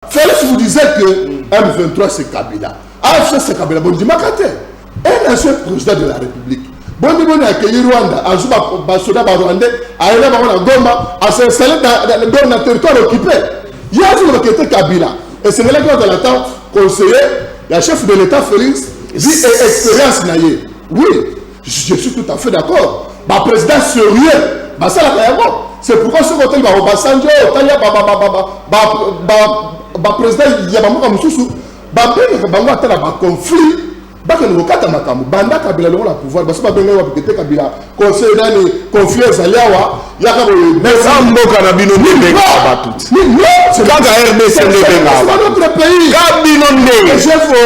Félix vous disait que M23 c'est Kabila. AFC c'est Kabila. Bon, dis un ancien président de la République. Bon, on a accueilli Rwanda, à Zuba, Soda, Rwandais, à Ela, à Goma, à s'installer dans le territoire occupé. Il y a un qui était Kabila. Et c'est là que dans le temps, conseiller, le chef de l'État Félix, dit expérience naïe. Oui, je suis tout à fait d'accord. Le président sérieux, ça la c'est pourquoi ce côté, Basanjo, président, il y a un conflit. Baka nous kata makamu banda Kabila le pouvoir parce que ba benga wa peut-être Kabila conseil d'année confiance aliawa yaka mais sambo kana bino ndenge ba tout c'est pas RDC ndenge ba notre pays kabino ndenge chef bino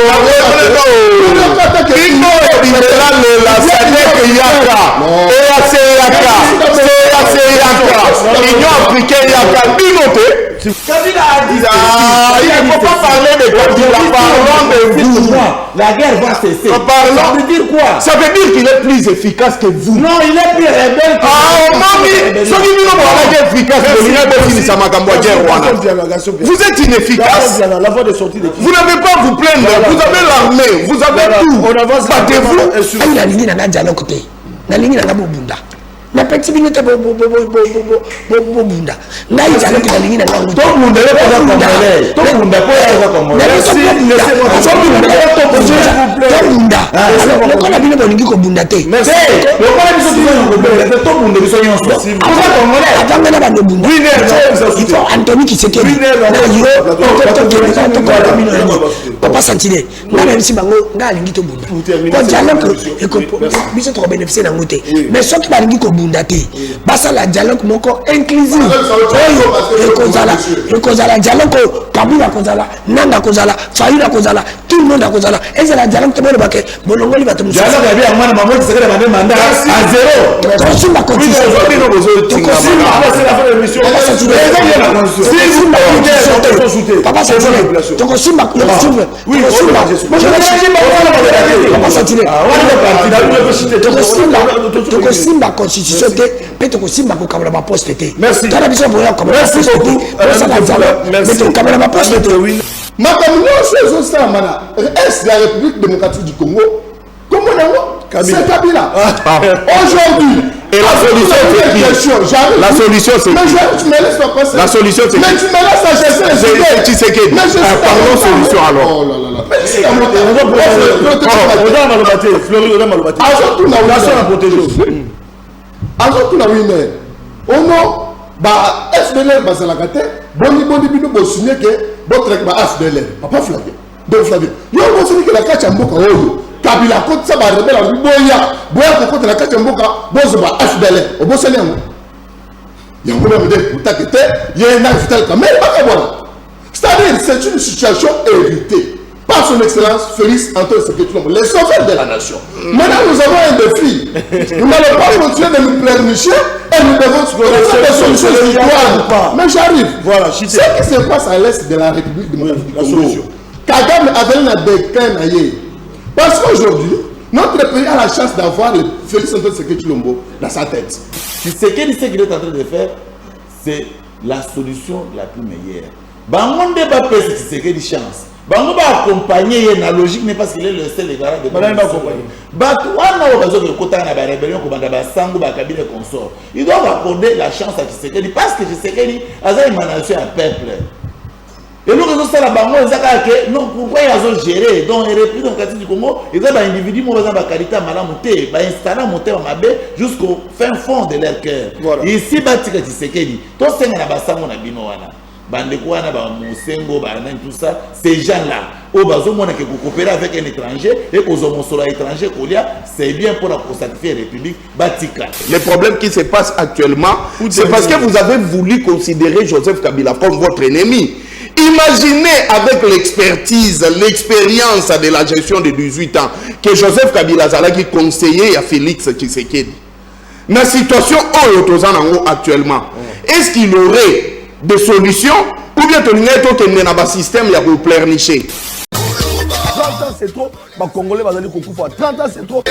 la SADC yaka yaka Union africaine yaka bino te Kabila a dit il ne faut pas parler de Kabila, parlons de vous. La guerre va cesser. Ça veut dire quoi? Ça veut dire qu'il est plus efficace que vous. Non, il est plus rebelle que vous. Vous êtes inefficace. Vous n'avez pas à vous plaindre. Vous avez l'armée. Vous avez tout. Battez-vous. Na petit minute bunda ngai jalo kita lingi na ngai to bunda le ko ko bunda ko na bino bolingi ko bunda te merci le ko na biso ko bunda te to bunda biso nyonso aka ko ngole atanga na bando bunda il faut Anthony Kisekedi papa santine na même si bango nga lingi to bunda ko jalo ko biso to bénéficier na ngote mais ce qui balingi ko bundate basa la dialogue moko inclusive ekozala dialogue kabila kozala nanga kozala faila kozala tout le monde akozala et c'est la dialogue tebolo bake bolongoli bato dialogue ya bien mwana mamoto sekere bande mandat à zéro tosima constitution peut te kosimba ko kamera ma poste te merci tala biso boya kamera merci beaucoup merci to kamera ma poste te ma communauté ça mana est la République démocratique du Congo comment c'est Kabila aujourd'hui et la solution c'est mais tu me laisses pas passer la solution c'est mais tu me laisses acheter c'est Tshisekedi parlons solution alors oh là là FDLR bazalaka te boni bino bosigné que botrek ba FDLR papa Flavien donc Flavien yo bosigné que la kacha mboka oyo Kabila ko sa ba rebela boya ko la kacha mboka bozo ba FDLR obosene yango yango na mede putakete ye na vital kamera bakabona c'est-à-dire c'est une situation héritée par son excellence Félix Antoine Tshisekedi Tshilombo, les sauveurs de la nation. Maintenant, nous avons un défi. Nous n'allons pas continuer de nous pleurnicher et nous devons trouver des solutions victoires. Mais j'arrive. Voilà, ce qui se passe à l'est de la République démocratique du Congo. Kagame avait un déclin ailleurs. Parce qu'aujourd'hui, notre pays a la chance d'avoir le Félix Antoine Tshisekedi Tshilombo dans sa tête. Tshisekedi, ce qu'il est en train de faire, c'est la solution la plus meilleure. Bangonde va faire Tshisekedi chance. Bango va accompagner la logique mais parce qu'il est le seul garant de ils doivent accorder la chance à Tshisekedi parce que Tshisekedi a une émanation à peuple. Et nous raison ça la bango non pourquoi ils ont géré donc les repris dans le quartier du Congo ils ont un individu qui ont qualité malamuté ba installer monter en mabe jusqu'au fin fond de leur cœur. Ici batika Tshisekedi to senga na basango na bino wana. Bandekouana, Moussengo, tout ça, ces gens-là, au bazo, on a coopérer avec un étranger et aux hommes étrangers, c'est bien pour la satisfaire la République Batika. Le problème qui se passe actuellement, c'est parce que vous avez voulu considérer Joseph Kabila comme votre ennemi. Imaginez avec l'expertise, l'expérience de la gestion de 18 ans, que Joseph Kabila qui conseillait à Félix Tshisekedi. Dans la situation actuellement, est-ce qu'il aurait des solutions ou bien tu n'as pas un système pour pleurnicher? 30 ans c'est trop, les Congolais vont aller couper. 30 ans c'est trop.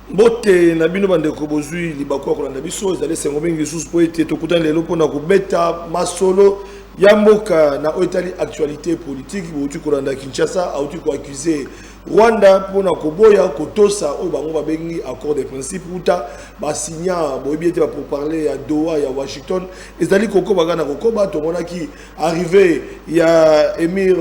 Bote na bino bandeko bozui libako ko na biso ezali sengo mingi susu po ete tokutana lelo pona ko beta masolo Yamboka na otali actualité politique bouti kolanda Kinshasa auti ko accuser Rwanda pour na koboya kotosa o bango babengi accord de principe uta ba signa boyebiete ba pour parler à Doha ya Washington ezali koko bagana koko ba to monaki arrivé ya émir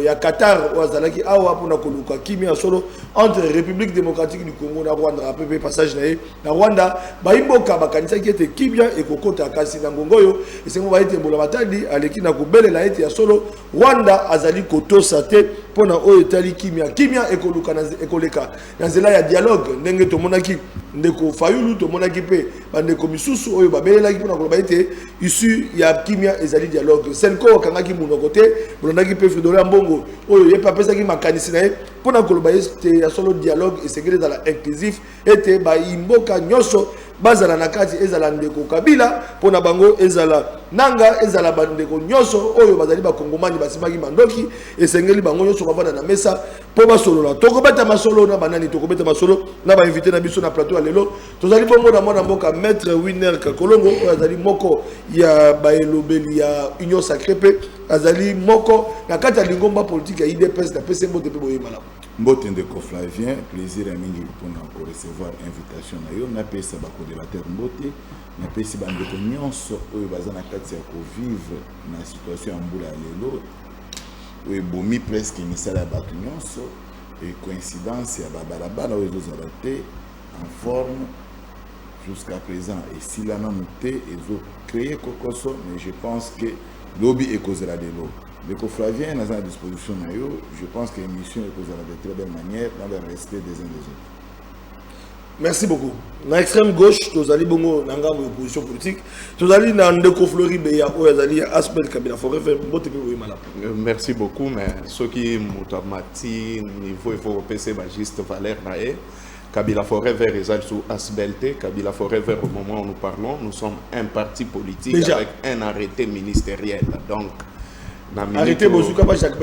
ya Qatar ou azalaki awa pour na koluka kimia solo entre République démocratique du Congo na Rwanda après passage na Rwanda ba imboka bakanisa ki ete kimia e kokota kasi na ngongoyo esengo ba ete mbola batadi aleki na kobelela ete ya solo Rwanda azali kotosa te pona o etali kimia ekoleka na nzela ya dialogue ndenge tomonaki ndeko Fayulu tomonaki pe bandeko misusu oyo babelelaki pona koloba ete issu ya kimia ezali dialogue senko kangaki munoko te bolondaki pe Fridolin Mbongo oyo ye papesaki makanisi na ye pona koloba ete ya solo dialogue esengeli ezala inclusif ete baimboka nyonso bazala na kati ezala ndeko Kabila pona bango ezala nanga ezala bandeko nyonso oyo bazali bakongomani basimaki mandoki esengeli bango nyonso bavanda na mesa po basolola tokobeta masolo na banani tokobeta masolo na ba invité na biso na plateau lelo tozali bongo na mwana mboka maître Winner Kakolongo oyo azali moko ya baelobeli ya Union Sacrée pe azali moko na kati ya lingomba politique ya IDPS na PC mbote pe boye malamu Mbote ndeko Flavien, plaisir à mingi pour recevoir invitation na yo na pesa ba modérateur Mbote na pesa ba ndeko nyonso oyo bazana kati ya ko vivre na situation ya mbula lelo oyo bomi presque misala ba nyonso et coïncidence ya babalabala oyo zozalate en forme jusqu'à présent et si la noté ezo créer kokoso mais je pense que lobby est causera de l'eau. Le Flavien est à disposition, je pense que l'émission est causera de très belle manière dans le respect des uns des autres. Merci beaucoup. Dans l'extrême gauche, nous allons bongo nanga opposition politique. Nous allons dans Ndeko Floribeya ou nous allons Asbel Kabila Forêt faire botte pe oui malap. Merci beaucoup mais ce qui mutamati niveau il faut repasser juste Valère nae Kabila Forêt vers Rezal sous Asbelte Kabila Forêt vers au moment où nous parlons, nous sommes un parti politique déjà, avec un arrêté ministériel. Donc arrêté Bozuka pas Jacques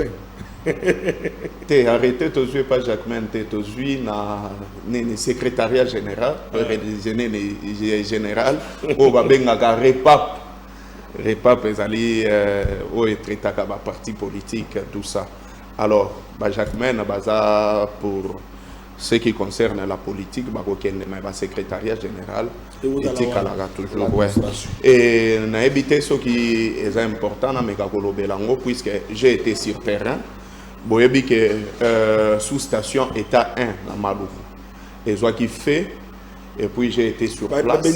t'es arrêté tu joues pas Jacques t'es tu joues na secrétariat général général au babenga repap ezali au traité ba parti politique tout ça alors Jacques baza pour ce qui concerne la politique ba secrétariat général toujours ouais et na évité ce qui est important na mekakolobelango puisque j'ai été sur terrain boyebi que sous station état 1 na Maluku et soit qui fait et puis j'ai été sur place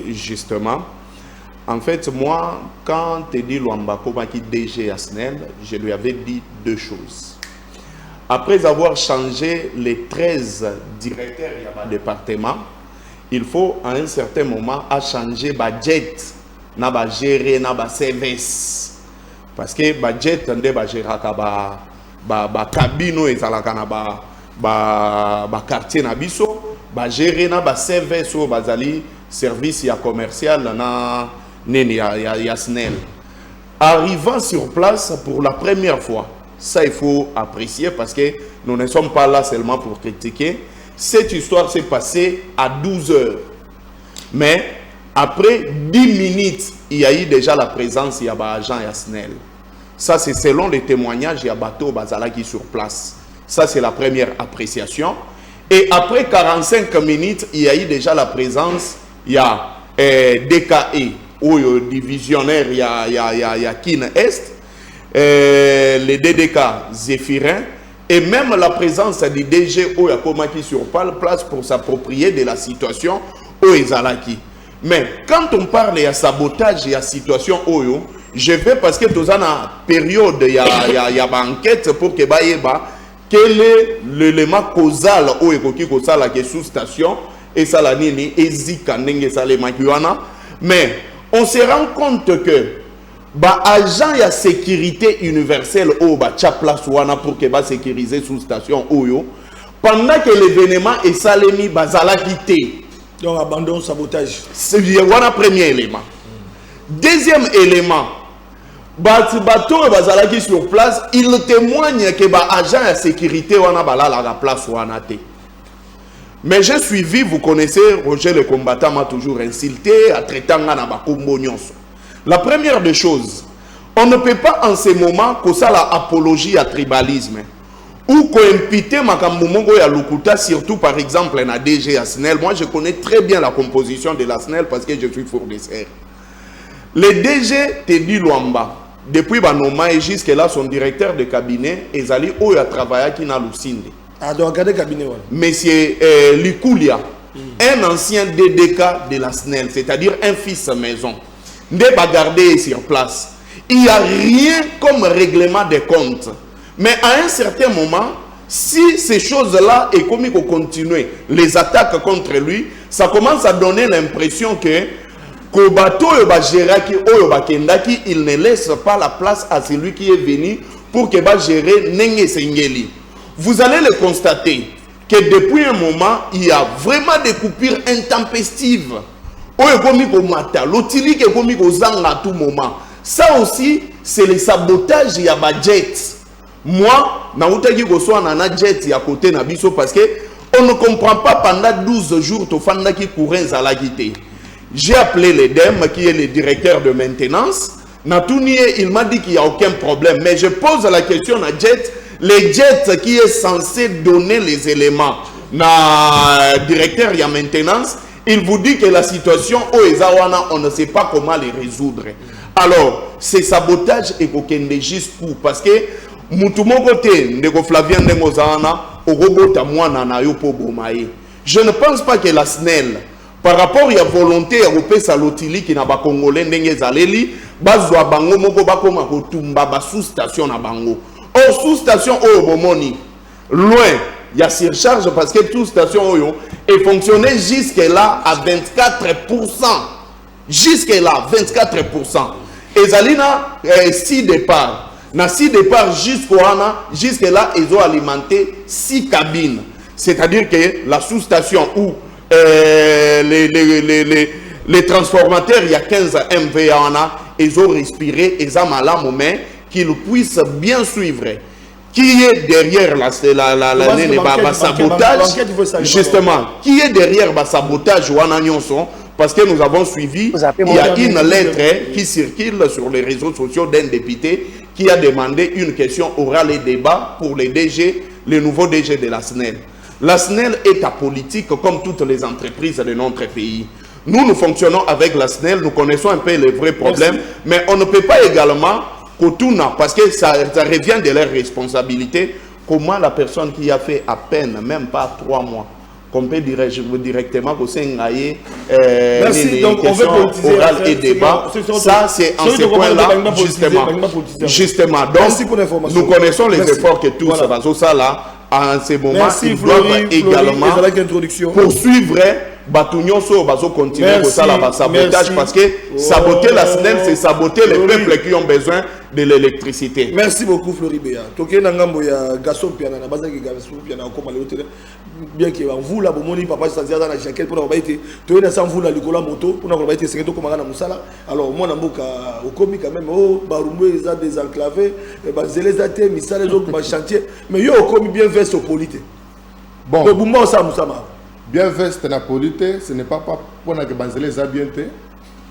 justement en fait moi quand Teddy Luambako qui DG à SNEL je lui avais dit deux choses. Après avoir changé les 13 directeurs du département, il faut à un certain moment à changer budget, na ba gérer na ba service. Parce que budget ndé ba gérer ba cabine ezalaka na ba quartier na biso, ba gérer na ba service ou bazali service ya commercial na neni ya SNEL. Arrivant sur place pour la première fois, ça il faut apprécier parce que nous ne sommes pas là seulement pour critiquer. Cette histoire s'est passée à 12 heures. Mais après 10 minutes, il y a eu déjà la présence de l'agent Yasnel. Ça c'est selon les témoignages de Bateau Bazalaki sur place. Ça c'est la première appréciation. Et après 45 minutes, il y a eu déjà la présence, il y a DKE, ou divisionnaire, il y a Kin Est. Les DDK Zéphirin et même la présence du DG Oyakoma qui sur place pour s'approprier de la situation au Ezalaki. Mais quand on parle de sabotage et de situation Oyo, je vais parce que dans la période il y a enquête pour que baïeba quel est l'élément causal au Ekoki Kosala qui est sous station et ça la nini ezika nenge salema kiwana. Mais on se rend compte que ba agent ya sécurité universelle au ba tcha place wana pour que ba sécuriser sous station oyo pendant que l'événement est salemi bazala quitté donc abandon sabotage c'est wana premier élément. Deuxième élément bateau bazala qui sur place il témoigne que ba agent ya sécurité wana balala la place wana té. Mais j'ai suivi, vous connaissez Roger le combattant m'a toujours insulté à traitant na ba kombo nyonso. La première des choses, On ne peut pas en ce moment que ça la apologie à tribalisme. Ou co-impiter Makambumongo ya Lukuta, surtout par exemple na DG à SNEL. Moi, je connais très bien la composition de la SNEL parce que je suis fournisseur. Le DG Teddy Luamba, depuis Banoma et jusque-là, son directeur de cabinet, Ezali Oyo a travaillé qui n'a Lucinde. Ah, donc, regardez le cabinet. Monsieur Likoulia, un ancien DDK de la SNEL, c'est-à-dire un fils maison, n'est pas gardé sur place. Il n'y a rien comme règlement des comptes. Mais à un certain moment, si ces choses-là est commis qu'on continue, les attaques contre lui, ça commence à donner l'impression que Kobato Kendaki, il ne laisse pas la place à celui qui est venu pour qu'il va gérer Nenge Sengeli. Vous allez le constater que depuis un moment, il y a vraiment des coupures intempestives. L'otili qui est commis aux angles à tout moment. Ça aussi, c'est le sabotage, il y a budget. Moi, na jet à côté na biso parce que on ne comprend pas pendant 12 jours to fanda qui courait à la guité. J'ai appelé l'EDEM qui est le directeur de maintenance. Il m'a dit qu'il n'y a aucun problème. Mais je pose la question à jet, le jet qui est censé donner les éléments na directeur de maintenance, il vous dit que la situation au Ezawana, on ne sait pas comment les résoudre. Alors, c'est sabotage et qu'aucun jusqu'où parce que je ne pense pas que la SNEL, par rapport à la volonté européenne salotili qui n'a pas congolais n'engé zaleli, bazwa bango moko bakoma kotumba ba sous-station na bango. Or sous-station au bomoni loin, il y a surcharge parce que toute station oyo est fonctionné jusque là à 24%. Jusque là 24%. Et zalina 6 départs. Na 6 départs jusque là, ils ont alimenté 6 cabines. C'est-à-dire que la sous-station où les transformateurs, il y a 15 MVA, ils ont respiré, ils ont mal à moment qu'ils puissent bien suivre. Qui est derrière la sabotage? Justement, qui est derrière le sabotage parce que nous avons suivi, il y a une lettre qui circule sur les réseaux sociaux d'un député qui a demandé une question orale et débat pour les DG, le nouveau DG de la SNEL. La SNEL est apolitique comme toutes les entreprises de notre pays. Nous fonctionnons avec la SNEL, nous connaissons un peu les vrais problèmes, mais on ne peut pas également, parce que ça revient de leur responsabilité, comment la personne qui a fait à peine, même pas 3 mois, qu'on peut directement au sein merci, donc on veut politiser oral et débat. Ça, c'est en ce point-là, justement. Donc, nous connaissons les efforts que tous ça là, en ce moment, ils doivent également poursuivre Batunion Bazo continuer pour ça la sabotage parce que saboter la SNEL, c'est saboter les peuples qui ont besoin de l'électricité. Merci beaucoup Floribéa. Toké nangambo ya Gaston Piana na bazaki Gaston Piana comme le hôtel bien que vous là bomoni papa c'est dans la jaquette pour ba été to na sans vous la likola moto pour na ba été c'est to komanga na musala. Alors moi na mboka au comi quand même oh barumwe ils ont désenclavé ba zelezate misala les autres ba chantier mais yo au comi bien veste au polité. Bon. Le boumba ça musama. Bien veste na polité, ce n'est pas pour que banzele za bien te.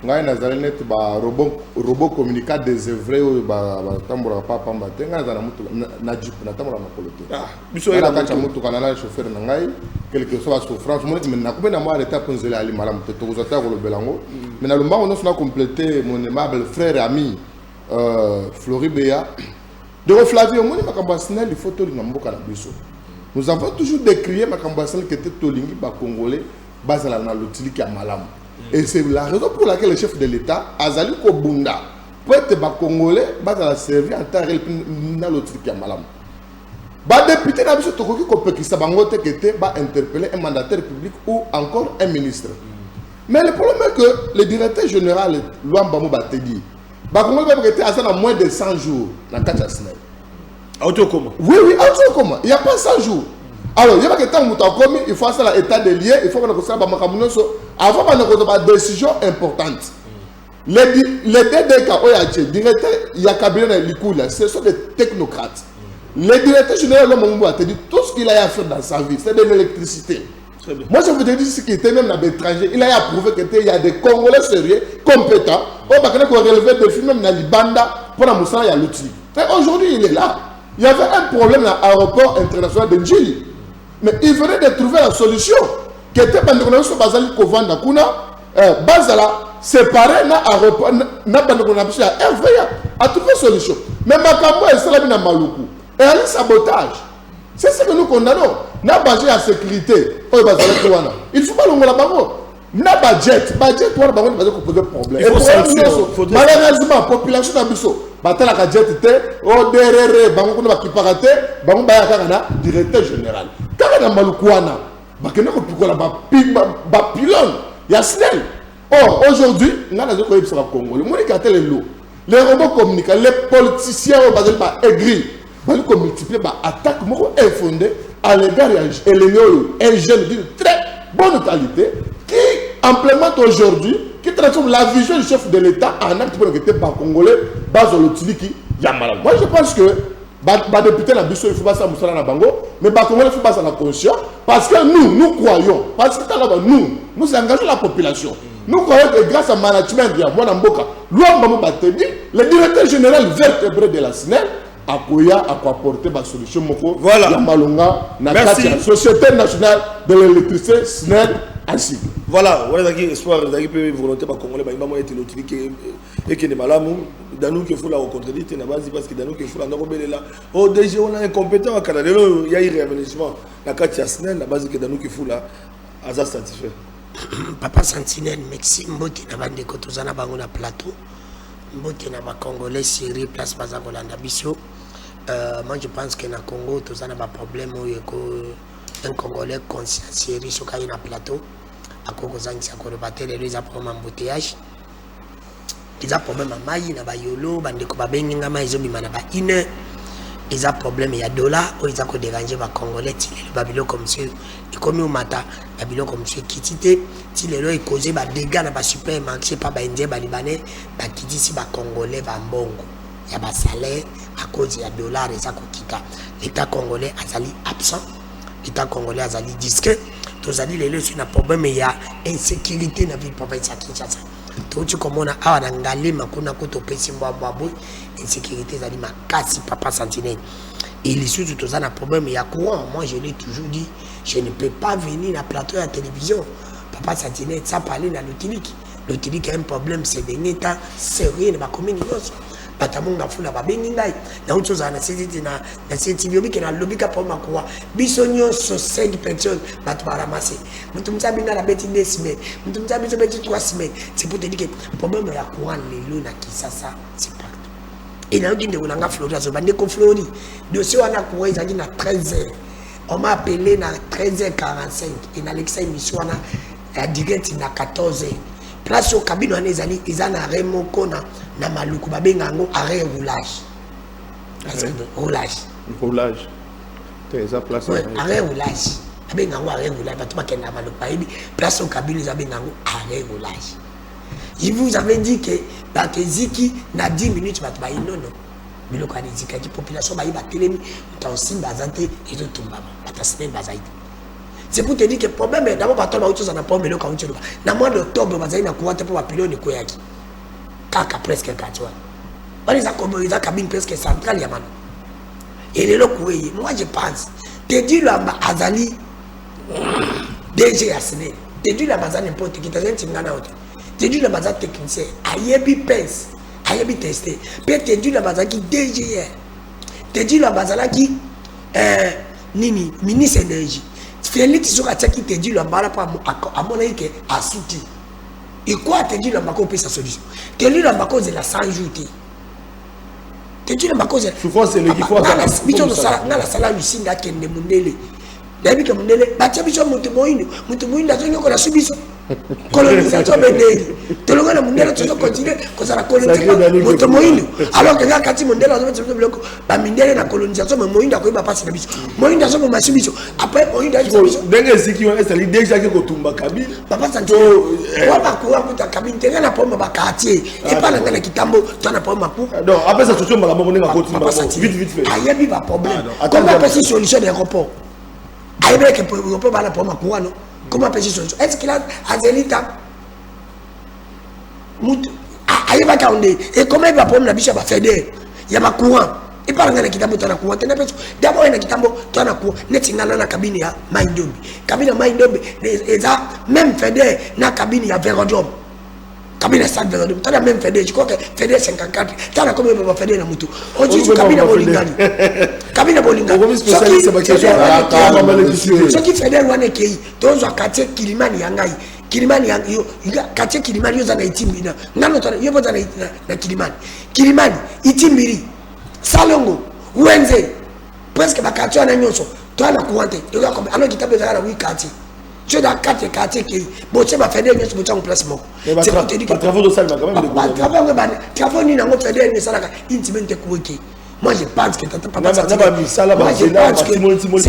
Ngai na zala net ba robot communicant désœuvré ba tambora pa pamba te ngai na mutu na jip na tambora na polité. Ah, biso ela kacha mutu kana la chauffeur na ngai quelque soit souffrance mon mais na ko na moi l'état pour zela ali malam te to zata ko lo belango. Mais na lomba on a complété mon aimable frère et ami Floribéa. De Flavio mon makamba SNEL il faut to linga mboka na biso. Nous avons toujours décrié Makambasel qui était Tolingi, Congolais, Bazala na l'outil qui a malam. Et c'est la raison pour laquelle le chef de l'État, Azali Kobunda, peut être Congolais, Bazala servir en tant que l'outil qui a malam. Ba député n'a pas de qui s'abangote qui était interpeller un mandataire public ou encore un ministre. Mais le problème est que le directeur général, Luamba Moubatedi, Congolais était à moins de 100 jours dans le cas de SNEL. Oui, comment? Il n'y a pas 100 jours. Alors, il y a que tant que il faut faire l'état des liens, il faut que nous fasse avant de décision importante. Les DDK, directeur, il y a cabinet Likoula, ce sont des technocrates. Le directeur général de a dit tout ce qu'il a à faire dans sa vie, c'est de l'électricité. Moi, je vous dis ce qui était même à l'étranger, il a prouvé qu'il y a des Congolais sérieux, compétents, on va relever des films même dans Libanda pour la Moussa et l'outil. Aujourd'hui, il est là. Il y avait un problème dans l'aéroport international de Njili. Mais il venait de trouver la solution. Qui était Bandekonabisho Bazali Kovanda Kuna, Bazala, séparé dans l'aéroport, dans Bandekonabisho à RVA, a trouvé une solution. Mais Makambo est cela dans Maluku. Et il y a un sabotage. C'est ce que nous condamnons. N'a pas de sécurité. Il ne faut pas le bango. N'a pas de jet. Budget pour le bango, il va poser problème. Il faut sanctionner. Malheureusement, la population d'Abisso, battre la jet, au derrière, bango n'a pas paraté, bango bayakana, directeur général. Quand on a Malukuana, bakene ko pikola ba pylône, ya snel. Or aujourd'hui, on a des pays sur le Congo. Le monde qui a tel lot. Les robots communiquent, les politiciens au basé par aigri. Ils vont multiplier par attaque infondée à l'égard un jeune d'une très bonne qualité qui implémente aujourd'hui, qui transforme la vision du chef de l'État en acte pour que par Congolais, base au lotili qui y a mal. Moi je pense que les députés il ne faut pas ça Moussala Nabango, mais les Congolais il faut pas ça la conscience parce que nous croyons, parce que nous engageons la population. Nous croyons que grâce au management de Mwanamboka, le directeur général vertébré de la SNEL, Akoya a apporté ma solution. Voilà. Merci. Société nationale de l'électricité SNEL ainsi. Voilà, on a un espoir, on a une volonté pour Congolais, mais il été l'autorité et qui est malade. Dans nous qui faut la contredire, parce que dans nous qui faut la normale là. Oh déjà on a un compétent à Canada, il y a un réaménagement. La carte SNEL, la base que dans nous qui faut là, à ça satisfait. Papa Sentinelle, merci. Mbote na bande ko tozana bango na plateau. Mbote na ba Congolais série place Bazangolanda biso. Moi je pense que na Congo tozana ba problème où un Congolais conscient série sur kai na plateau. Akoko zangi akolo batele les problème embouteillage. Ils ont problème à maï na ba yolo bande ko ba benga ma izo bimana ba ine. Ils ont problème ya dollar ou ils ont déranger ba Congolais tilé babilo comme ça. Et comme au matin babilo comme ça kitité tilé lo causé ba dégâts na ba supermarché pas ba indien ba libanais ba kiti si ba Congolais ba mbongo. Il y a des salaires à cause des dollars et ça kokita. L'État congolais azali absent, l'État congolais azali discret. Tous ali les sur un problème mais il y a insécurité dans ville province à Kinshasa. Tout tu comme on a ngalé makuna koto pesi mbabo insécurité zali makasi papa Sentinelle. Et les sous tous un problème il y a courant. Moi je l'ai toujours dit, je ne peux pas venir à la plateau à la télévision. Papa Sentinelle ça parler dans l'Otilique. L'Otilique a un problème c'est des états sérieux dans la commune. Batamunga fula babengi ngai na autre chose na cité na cité biobi que na lobika pour makuwa bisonyo so 5 personnes batu baramase mutu mtsabi na beti 2 semaines mutu mtsabi so beti 3 semaines c'est pour te dire que problème ya courant lelo na Kisasa c'est partout et na ndinde unanga Florida so bande ko Florida dossier wana kuwa izali na 13h on m'a appelé na 13h45 et na Alexa émission wana la direct na 14h. Place au cabine on ezali izana remoko na maluku babenga ngo arrêt roulage. Roulage. Eza place arrêt roulage. Babenga ngo arrêt roulage batu bakenda maluku bayibi place au cabine babenga ngo arrêt roulage. Je vous avais dit que bakeziki na 10 minutes batu bayi non. Biloko ani zika di population bayi batelemi utansi bazante et tout tumbama. Batasine bazaidi. C'est pour te dire que le problème est d'abord que tu as un problème de quand tu as mois d'octobre, tu as un courant pour appeler le Koyaki. Kaka presque 4 ans. On les a comme ils ont cabine presque centrale Yamano. Et les locaux, moi je pense, te dis le Azali, DG Asne, te dis le Bazan n'importe qui, tu as un tingana autre. Te dis le Bazan technicien, Ayebi pense, Ayebi testé. Puis te dis le Bazan qui DG, te dis le Bazan qui Nini, ministre énergie. Félix Soka qui te dit le bala pas à mon avis que a souti. Et quoi te dit le bako peut sa solution. Te dit le bako de la 100 jours. Te dit le bako de souvent c'est le qui faut ça. Bicho no sala na la sala lusinda kende mundele. Dabi ke mundele ba bicho mutu moyindo azonyo ko la subiso. Colonisation bendeli. Te longa na mundele tu continuer ko sala colonisation mutu moyindo. Alors que kati mundele azo tu bloko ba mindele na colonisation mais moyindo ko ba passe na biso. Moyindo azo ma subiso. Après moyindo azo ndenge ziki on est allé déjà que kotumba Kabila. Papa Sentinelle. Kwa ba ko kuta Kabila tenga na pomba ba quartier. Et pas na kitambo tu na pomba ku. Donc après ça tu mala monga kotumba vite fait. Ayebi ba problème. Comment passer solution des aéroports? Ayebi que pour ba la pomba ku no. Comment passer solution? Est-ce qu'il a Azelita ayeba kaonde et comment il va prendre la biche va fédérer il y a ma courant et par ngana kitambo tana courant tena peso d'abord na kitambo tana courant neti ngana na cabine ya Maindombi cabine ya Maindombi eza même fédérer na cabine ya Vérodrome cabine stade Vérodrome tana même fédérer je crois que fédérer 54 tana comme il va fédérer na mutu on dit cabine bolingani cabine bolingani ce qui fédérer wana kei tozo quartier Kilimani yangai Kilimani yo quartier Kilimani yo zana itimbina ngano tana yo bozana na Kilimani itimbiri Salongo Wenze presque ba quartier na nyonso to na kuante yo comme alors kitabe za na wi quartier tu dans quartier qui bon c'est ba fédérer nyonso bo en place moko c'est pour te dire que travaux de salle quand même travaux ni na ngo fédérer ni salaka intimité kuweke moi je pense que tata papa ça c'est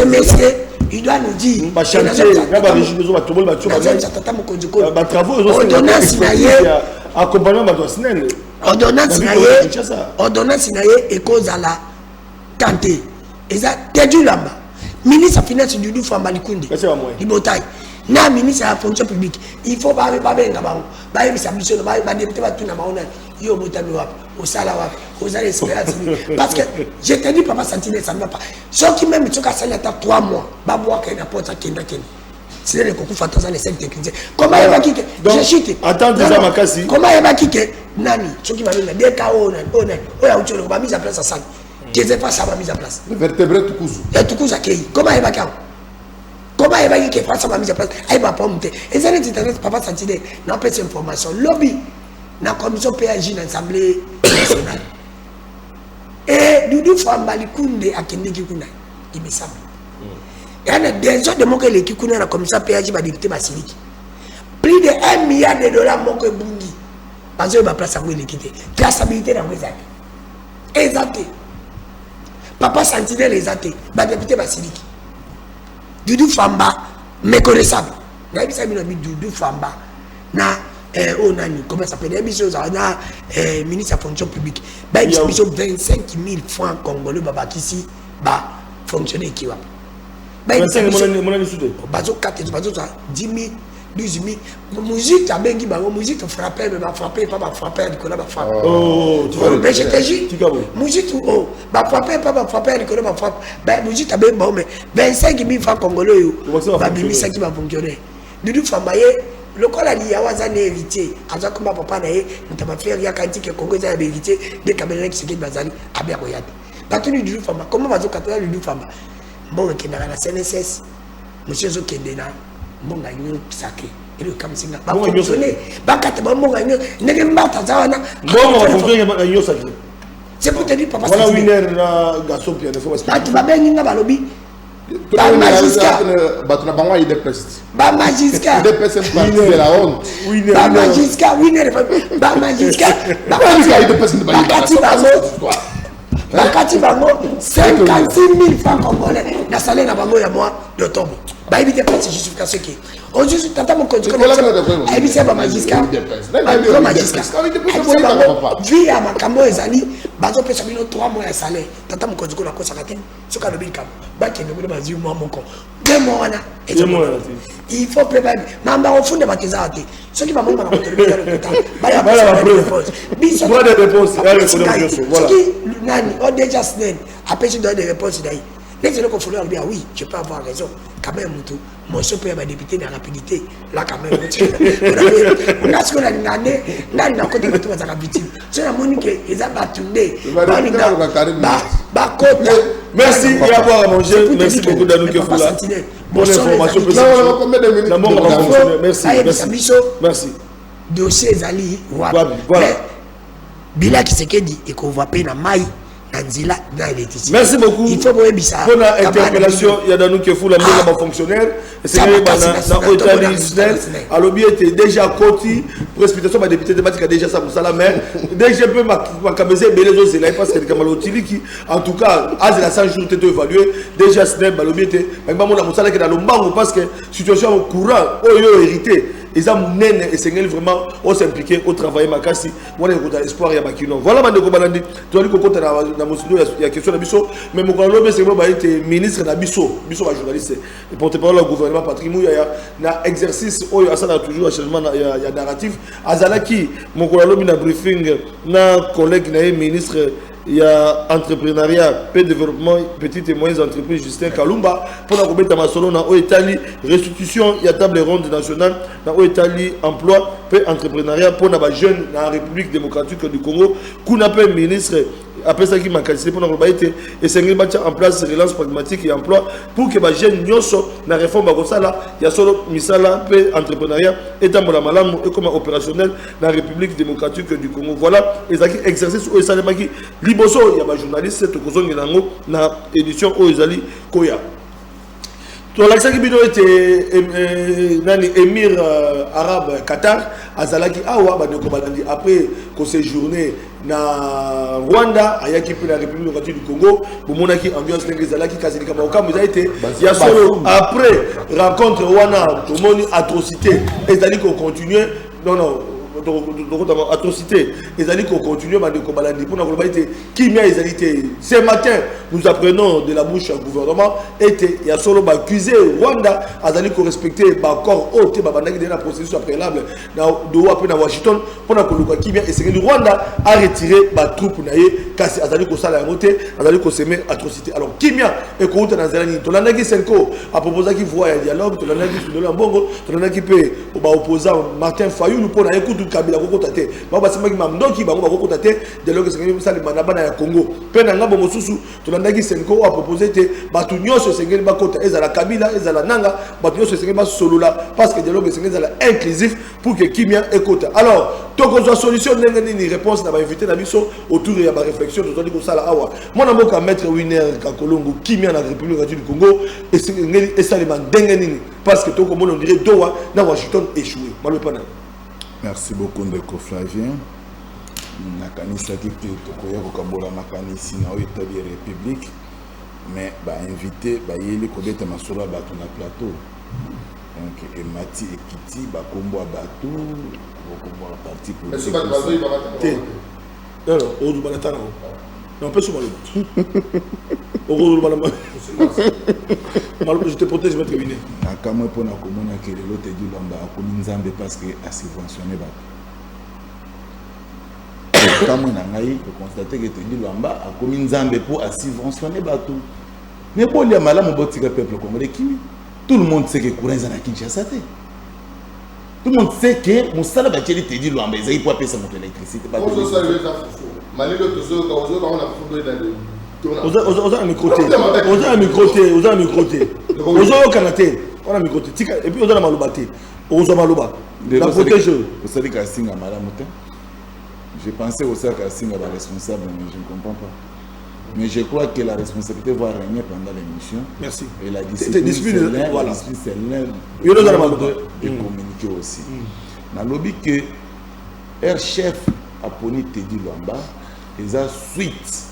monsieur il doit nous dire ba chantier ba région ba tobol ba tchoba tata mokonzi ko ba travaux ordonnance na ye accompagnement ba snel ordonnance na ye et cause à la tante eza tedu là-bas ministre de finance du Famba Likunde Libotai na ministre de la fonction publique il faut ba benga bango ba yebisa biso ba député ba tuna maona yo botami wapi osala wapi osala espérance parce que je te dis papa Santine ça ne va pas ceux qui même tu as salé 3 mois ba boire que n'importe kenda c'est le concours fantasme les 5 techniciens comment il va quitter je chute attends déjà makasi comment il va quitter nani ceux qui va venir des KO oya utolo ba mise en place ça qui est pas ça ba mise en place le vertébré tukuzu et tukuzu akei comment il va quand comment il va quitter France ba mise en place il va pas monter et ça net internet papa Santine n'a pas cette information lobby na commission PAJ na l'Assemblée nationale et Doudou Famba Likunde akendeki kuna il me semble il y a des autres de mon que l'équipe kuna na commission PAJ ba député basiliki plus de 1 milliard de dollars moko bungi parce que ba place ngwe l'équité traçabilité na ngwe zaki exacté papa Sentinelle exacté ba député basiliki Doudou Famba méconnaissable na bisa bino bi Doudou Famba na oh nani comment ça s'appelle émission ça na ministre de la fonction publique ba émission 25 000 francs congolais baba kisi ba fonctionner qui va ba 25 mon soudé bazo 4 bazo 10 000 12 000 musique a bengi ba musique frapper mais ba frapper pas ba frapper Nicolas ba frapper oh tu vois mais je te dis musique oh ba frapper pas ba frapper Nicolas ba frappe ba musique a bengi mais 25 000 francs congolais yo ba bimisa qui va fonctionner Doudou Famba ye le col a dit Yawaza n'est héritier. Aza comme papa nae, nous t'avons fait rien quand que Congo est héritier des Camerounais qui se quittent Bazali à Béroyade. Patron du Famba, comment va-t-on capter du Famba? Bon, qui n'a la CNSS, monsieur Zokendena, bon gagnant sacré. Et le Kamsinga, bah fonctionner, bah quatre bon gagnant, n'est pas Tazawana. Bon, fonctionner gagnant sacré. C'est pour te dire papa. Voilà winner la garçon piano, faut pas. Tu vas bien n'y avoir lobby. Ba magistrat batuna bango ide pest ba magistrat ide pest c'est parti de la honte ba magistrat winner ba magistrat ide pest ba bakati bango 56 000 francs congolais na salaire na bango ya mois d'octobre ba éviter pas justification qui on juste tata mon compte éviter ba magistrat ba magistrat vie à makambo ezali bazo pesa bino 3 mois ya salaire tata mon compte ko la ko sakate soka lobi kam ba kende mo ba zi mois moko deux mois na il faut préparer mamba on fonde bateza ate ceux qui va monter na autonomie dans le temps ba ya ba réponse biso moi des réponses voilà nani on déjà snen après donner des réponses d'ailleurs les gens qui font bien oui je peux avoir raison quand même tout mon super ma député dans la rapidité là quand même on a ce qu'on a demandé là il a côté de tout ça la victime c'est la monique ils a batundé ba côté merci il y a boire à manger merci beaucoup Danou Kefoula bonne information merci merci dossier zali voilà bila Kisekedi et qu'on voit pas na mai Anzila na électricité. Merci beaucoup. Il faut voir bizarre. Pour la interpellation, il y a dans nous qui font la meilleure fonctionnaire. C'est que dans l'hôtel Israël, à l'objet était déjà côté précipitation ma député démocratique a déjà ça pour ça la mer. Dès que je peux ma caméra belé autres c'est là parce que les Kamalotili qui en tout cas à la 100 jours t'es évalué déjà Snell à l'objet était mais moi la musala qui dans le bango parce que situation courant oh yo hérité ils ont monnaie et c'est vraiment on s'impliquer au travail makasi on est content espoir ya makino voilà bande ko balandi to ali ko kota na mosido ya question na biso mais mo ko lobe c'est mo ba été ministre na biso ba journaliste et porte-parole du gouvernement Patrick Mouya na exercice oyo asala toujours changement ya narratif azalaki mo ko lobe na briefing na collègue na ministre il y a entrepreneuriat, paix développement, petites et moyennes entreprises, Justin Kalumba, pour la Robeta Masolo, dans l'Italie, restitution, il y a table ronde nationale, dans l'Italie, emploi, paix entrepreneuriat, pour les jeunes dans la République démocratique du Congo, qu'on appelle ministre, après ça qui m'a qualifié pour la globalité, et c'est en place relance pragmatique et emploi, pour que les jeunes n'yoso, dans la réforme Bagosala, il y a solo misala, paix entrepreneuriat, et dans la malam, et comme opérationnel dans la République démocratique du Congo. Voilà, les exercices où ils sont liboso, il y a des journalistes qui sont dans l'édition où ils allaient Koya. Dans l'accès qui était émir arabe Qatar, Azalaki Awa, après qu'on séjourné na Rwanda, à Yaki pour la République démocratique du Congo, pour mon acquis ambiance Zalaki Kazilika Maoka, vous avez été, il y a solo après rencontre Rwanda, tout le monde atrocité, et Zali qu'on continue, non. Atrocité, ils allaient continuer à décobalandir pour la globalité. Qui m'a égalité. Ce matin, nous apprenons de la bouche du gouvernement et il y a solo accusé Rwanda à respecter l'accord haut de la procédure préalable de Washington pour la qui et c'est que le Rwanda a retiré la troupe naïe cassé à Zali Kosala Moté, à Zali Kosemé atrocité. Alors qui m'a écouté dans Zalani, Tolanagi Senko a proposé qu'il voit un dialogue, Tolanagi Sudolo Mbongo, Tolanagi P au opposant Martin Fayou pour la écoute Kabila kokotate ba basema ki mamdoki ba kokotate de lo que c'est que ça le manabana ya Congo pena ngabo mosusu tunandaki Senko a proposé te batu nyonso sengeli ba kota ezala Kabila ezala nanga batu nyonso sengeli ba solola parce que de lo que c'est ezala inclusif pour que kimia ekota. Alors tokozwa solution nini réponse na ba invité na biso autour ya ba réflexion tozali ko sala awa mona mboka maître Winner Kakolongo kimia na République du Congo et sengeli esalema ndenge nini parce que toko mona on dirait Doha na Washington échoué malo pana. Merci beaucoup Ndeko Flavien. Nakanisaki te tokoya kokambola makanisi na État République mais ba invité ba yeli kobeta masolo bato na plateau. Donc Emati Ekiti ba kombo bato kombo parti politique. Non, on doit pas attendre. Non, pas sur le je te protège, maître Winner. Nakamwe pona komona ke lelo te di lamba akomi nzambe parce que a subventionné bato. Kamwe na ngai ko constater que te di lamba akomi nzambe pour a subventionné bato. Mais bon ya malamu botika peuple congolais kimi. Tout le monde sait que courant na Kinshasa te. Tout le monde sait que Moussala Bacheli te di lamba ezai pour apesa moto électricité bato. Malilo tozo ka ozo ka on a fondé dans le Oza un micro. On a micro. Et puis on a malobate. Oza maloba. La protège. Vous savez qu'à Singa madame. Je pensais aussi qu'à Singa la responsable, mais je ne comprends pas. Mais je crois que la responsabilité va régner pendant l'émission. Merci. Et la discipline, voilà. c'est l'un de communiquer aussi. Dans le lobby que Air Chef a poni Teddy Lwamba, ils ont suite.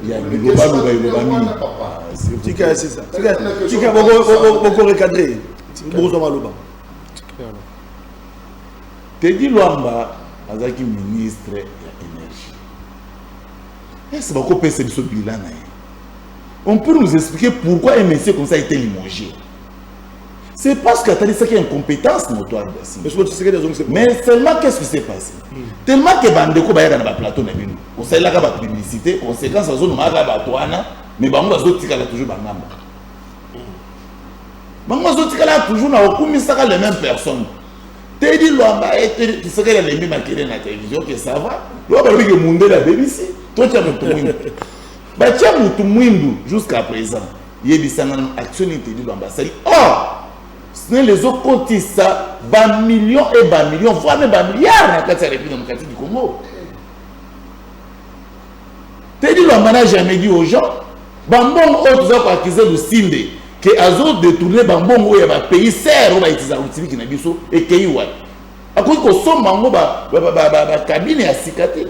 Il y a Tika c'est ça. Tika beaucoup recadré. Bozo maloba. Teddy Lwamba azaki ministre de l'énergie. Est-ce que peut passer ce bilan? On peut nous expliquer pourquoi un monsieur comme ça a été limogé? C'est parce qu'il y a une incompétence notoire. Mais seulement qu'est-ce qui s'est passé? Tellement que Bandeko va dans le plateau, on sait là qu'il y a la publicité, conséquence, on a mais on va toujours Bangamba. Toujours les mêmes personnes. Teddy Lwamba, tu sais qu'elle a les mêmes acquérés dans la télévision, que ça va. Tu vas parler que Mundé la BBC. Toi, tu as mon Toumouindou. Tu as mon Toumouindou jusqu'à présent. Il y a des actions de Teddy Lwamba. Oh! Ce n'est les autres comptes ça, 20 millions et 20 millions, voire même 20 milliards dans la République démocratique du Congo. Teddy Lwamba n'a jamais dit aux gens, Bambon, autres ont accusé le Sinde, que Azo détourné Bambon, où il y a un pays serre, où il y a des outils qui n'ont pas et qui ont à cause que son mango, cabine est acicatée.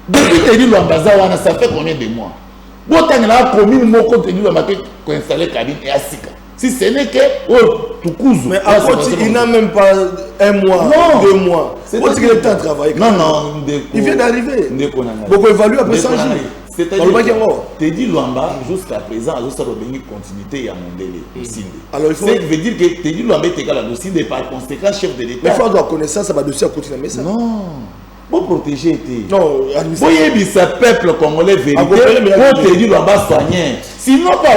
Depuis Teddy Lwamba, ça fait combien de mois? Bon, tu as commis mon compte Teddy Lwamba qui a installé la cabine et acicatée. Si ce n'est que Tukuzu. Mais à côté, il n'a même pas un mois, Non. 2 mois. C'est parce qu'il est en train de travailler. Non. Il vient d'arriver. Donc on évalue après 100 jours. C'est-à-dire, Teddy Luamba, jusqu'à présent, a juste une continuité à Mondele. Alors il faut. Ça veut dire que Teddy Luamba est égal à dossier et par conséquent chef de l'État. Mais il faut avoir connaissance, ça va dossier à côté de ça. Non. Pour protéger Teddy. Non, oui, ce peuple congolais vérité, pour Teddy Luamba soigner. Sinon, pas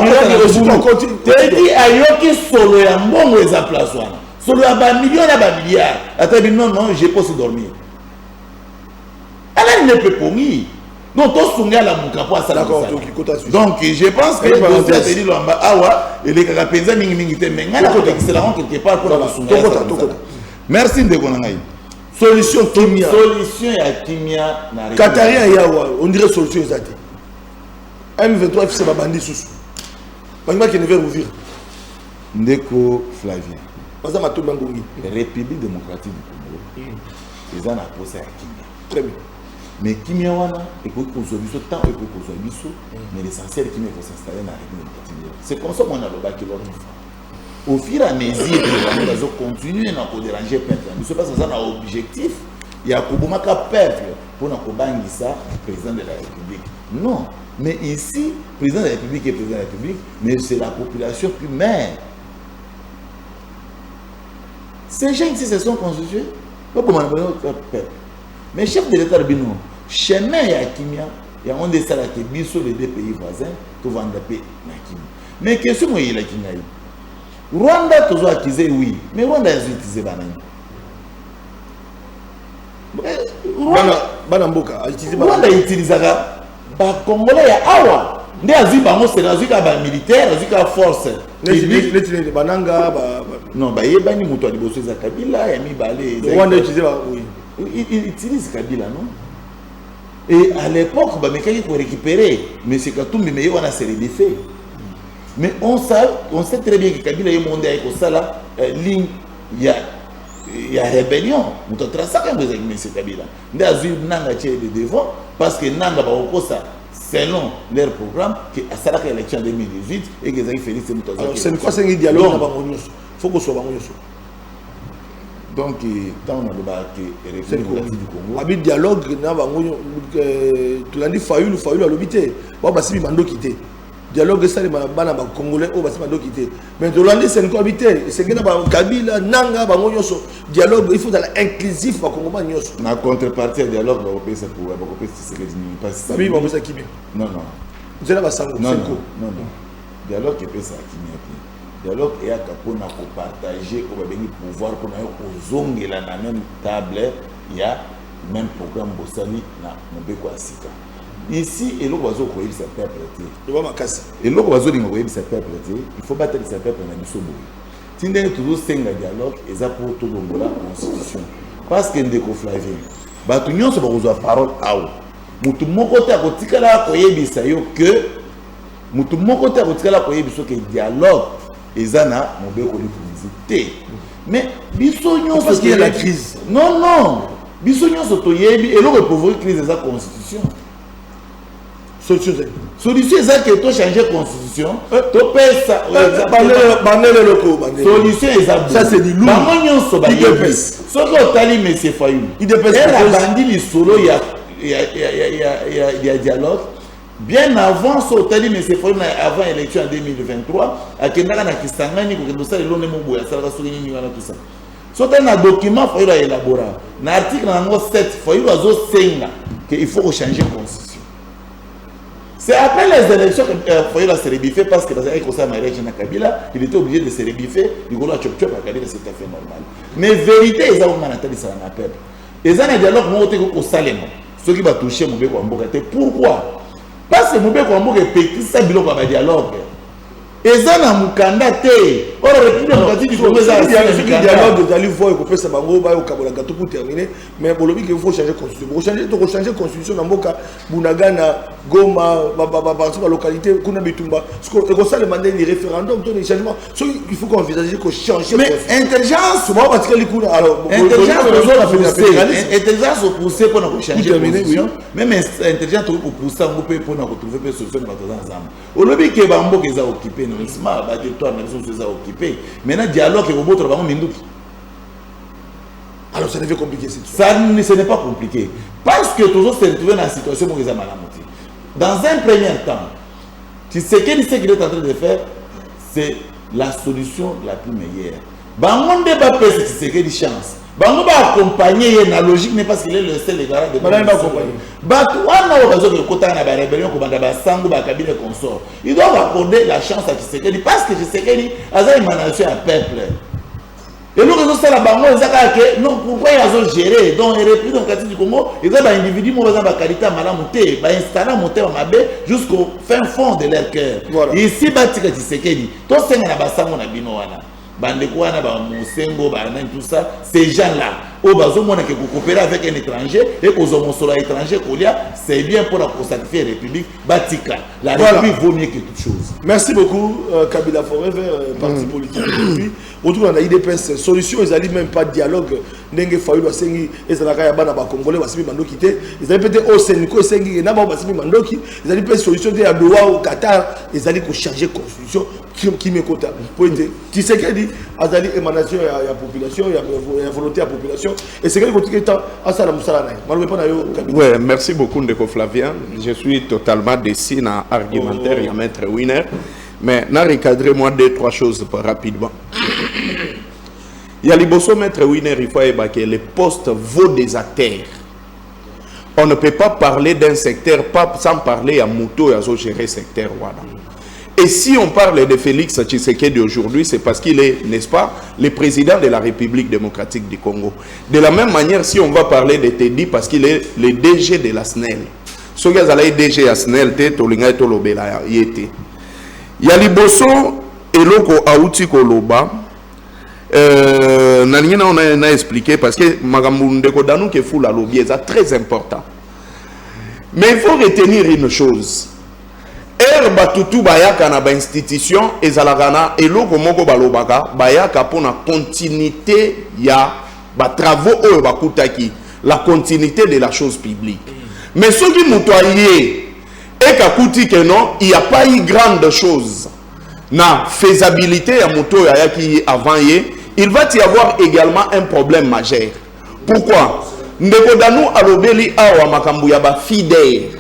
Teddy a yoki solo ya mbongo eza place wana. Solo ya ba millions ya ba milliards. Attends, non, j'ai pas su dormir. Elle ne peut pas mourir. Non, tout le monde a la mouka ça. D'accord, donc je pense que le Teddy Luamba, awa, il est capable de faire mais c'est la honte quelque part pour la sounger. Merci de Konangaï. Solution Kimia. Solution ya Kimia. Katarien Yawa, on dirait solution exacte. M23 c'est ma bandit sous. Maintenant qui ne veut ouvrir. Ndeko Flavien. Parce que ma République démocratique du Congo. Ils ont posé à Kimia. Très bien. Mais Kimia wana écoute pour solution tant que pour solution mais l'essentiel Kimia faut s'installer dans la République démocratique. C'est comme ça qu'on a le bac qui leur au fur et à mesure que les gens continuent à déranger le peuple. Je ne sais pas si ça a un objectif. Il y a un peuple pour nous ça, président de la République. Non. Mais ici, président de la République est président de la République, mais c'est la population qui mène. Ces gens ici se sont constitués. Comment on appelle notre peuple. Mais chef de l'État de Bino, chemin et Kimia, il y a un des salariés qui sont les deux pays voisins, tout va en paix. Mais question est la Kimia. Rwanda toujours accusé, oui. Mais Rwanda a utilisé banane. Rwanda utilise les Congolais ya awa. Nde azi bango c'est azi ka ba militaire, azi ka force. Les bananga non, ba yebani muto aliboso za Kabila ya mibale. Rwanda utilise oui. Il utilise Kabila non? Et à l'époque ba mekaki pour récupérer monsieur Katumbi mais wana c'est les défaits. Mais on sait très bien que Kabila est monté avec ça là ligne il y a rébellion. Nous te traçons quand vous avez mis ce Kabila. Nous avons nanga tché de devant parce que nanga ba ça selon leur programme que à ça la élection 2018 et que Zaki Félix c'est mutoza. Alors c'est quoi c'est un dialogue na bango nyonso. Faut que soit bango nyonso. Donc tant on a le République du Congo. Abi dialogue na bango tu l'as dit Fayulu à l'obité. Ba basi mando quitter. Dialogue ça les bana ba congolais au basi mando quitter. Mais de l'année c'est une habité, c'est que na ba Kabila nanga bango nyonso. Dialogue il faut dans inclusif ba Congo nyonso. Na contrepartie dialogue ba kopé ça pour ba kopé c'est que ni pas ça. Oui, ba ça qui bien. Non. Vous allez ba sango. Non. Dialogue qui peut ça qui bien. Dialogue et à capona pour partager au ba pouvoir pour na ozongela na même table, il y a même programme Bossani na Mbeko Asika. Ici, et l'autre oiseau qui est peuple. Et l'autre oiseau qui est peuple, il faut battre ce peuple dans le sobo. Si nous avons toujours un dialogue, et ça pour tout le monde la constitution. Parce que nous avons Flavien. Nous avons besoin de parole. Nous avons côté à côté que nous avons que dialogue et ça n'a visiter. Mais parce qu'il y a la crise. Non. Et l'autre provoque crise de la constitution. Solution est que tu changes la constitution, tu payes ça. Solution est ça c'est du lourd. Ce que tu as dit, M. Fayou, il a bandit solo, il y a dialogue. Bien avant, ce que tu as dit, M. Fayou, avant l'élection en 2023, à Kendaka na Kisangani, pour que ça, il y a tout ça. So tu as un document, il faut élaborer. Dans l'article 7, il faut changer la constitution. C'est après les élections que Foyola s'est rebifé parce que dans un conseil mariage na Kabila, il était obligé de se rebiffer. Il a chop chop à Kabila, c'est tout à fait normal. Mais vérité, ils ont manatali ça na peuple. Ils ont un dialogue monté au Salem. Ce qui va toucher Moubeko Amboka. Pourquoi? Parce que Moubeko Amboka est petit, ça biloko ba dialogue. Ils ont un mukanda té. Or République démocratique du Congo ça dialogue d'aller voir et couper ça bango ba au Kabola gâteau pour terminer. Mais pour le qu'il faut changer constitution. Pour changer constitution na Mboka Bunagana Goma, partout la localité, Kuna Bitumba. Ce qu'on ça demander les référendums, les changements. Il faut qu'on envisage qu'on change. Mais intelligence, moi parce que les coups alors intelligence au pousser pour nous changer constitution. Même intelligence pour pousser on peut pour nous retrouver une solution dans ensemble. Au lobby que Bambo qui a occupé économiquement, le territoire est occupé. Maintenant, dialogue et robot, alors ça devient compliqué, c'est tout. Ça, ce n'est pas compliqué. Parce que toujours se retrouver dans la situation où ils ont mal à dans un premier temps, tu sais ce qu'il est en train de faire, c'est la solution la plus meilleure. Bango ne va pas faire ce qu'il chance. Bango va accompagner la logique, n'est pas parce qu'il est le seul garant de Bango va accompagner. Batou, on a besoin de côté dans la rébellion, comme dans la sangue, dans la cabine consort. Ils doivent accorder la chance à Tshisekedi parce que Tshisekedi a une émanation à peuple. Et nous, nous sommes là, non, pourquoi ils ont géré? Donc, ils repris dans le quartier du Congo, ils ont des individus qui ont des qualités à malamonter, installer à monter en mabé jusqu'au fin fond de leur cœur. Voilà. Ici, Batika Tshisekedi, tout ce qui est dans la binoana, Bandekouana, Moussengo, tout ça, ces gens-là, au bazo, on a coopérer avec un étranger et qu'aux hommes sur l'étranger, c'est bien pour la sacrifier la République, Batika. La République vaut mieux que toute chose. Merci beaucoup, Kabila Forever, parti politique aujourd'hui. Autour de l'IDPS, solution, ils n'allaient même pas de dialogue. N'engé Fayou, Sengi, et ça n'a qu'à y Congolais, Wassimi Mandoki, ils allaient peut-être au Sénico, Sengi, et Naba Wassimi Mandoki, ils allaient peut-être solution de Doha au Qatar, ils allaient changer la constitution qui me compte. Tu sais qu'elle dit, ils allaient émanation à la population, il y a volonté à la population, et c'est qu'elle continue temps à ça la Moussala. Oui, merci beaucoup, Ndeko Flavien. Je suis totalement déçu dans l'argumentaire, il y a Maître Winner. Mais, recadrez-moi 2-3 choses rapidement. Il y a les bosso Maître Winner, il faut que les postes vaut des acteurs. On ne peut pas parler d'un secteur sans parler à Mouto et à gérer secteur. Voilà. Et si on parle de Félix Tshisekedi aujourd'hui, c'est parce qu'il est, n'est-ce pas, le président de la République démocratique du Congo. De la même manière, si on va parler de Teddy, parce qu'il est le DG de la SNEL. Ce qui est DG de la SNEL, il y a les bosso et l'oko Aouti Koloba. On a expliqué parce que Magambounde Kodanou qui est fou la lobby, c'est très important. Mais il faut retenir une chose. Batutu bayaka na ba institution ezalakana eloko moko balobaka bayaka pour la continuité ya ba travaux oyo bakutaki, la continuité de la chose publique. Mais ce qui mutoyé et kakuti que non, il n'y a pas eu grande chose na faisabilité ya muto ya ki avant yé, il va y avoir également un problème majeur. Pourquoi? Ndeko danou alobeli awa makambu ya ba fidèle.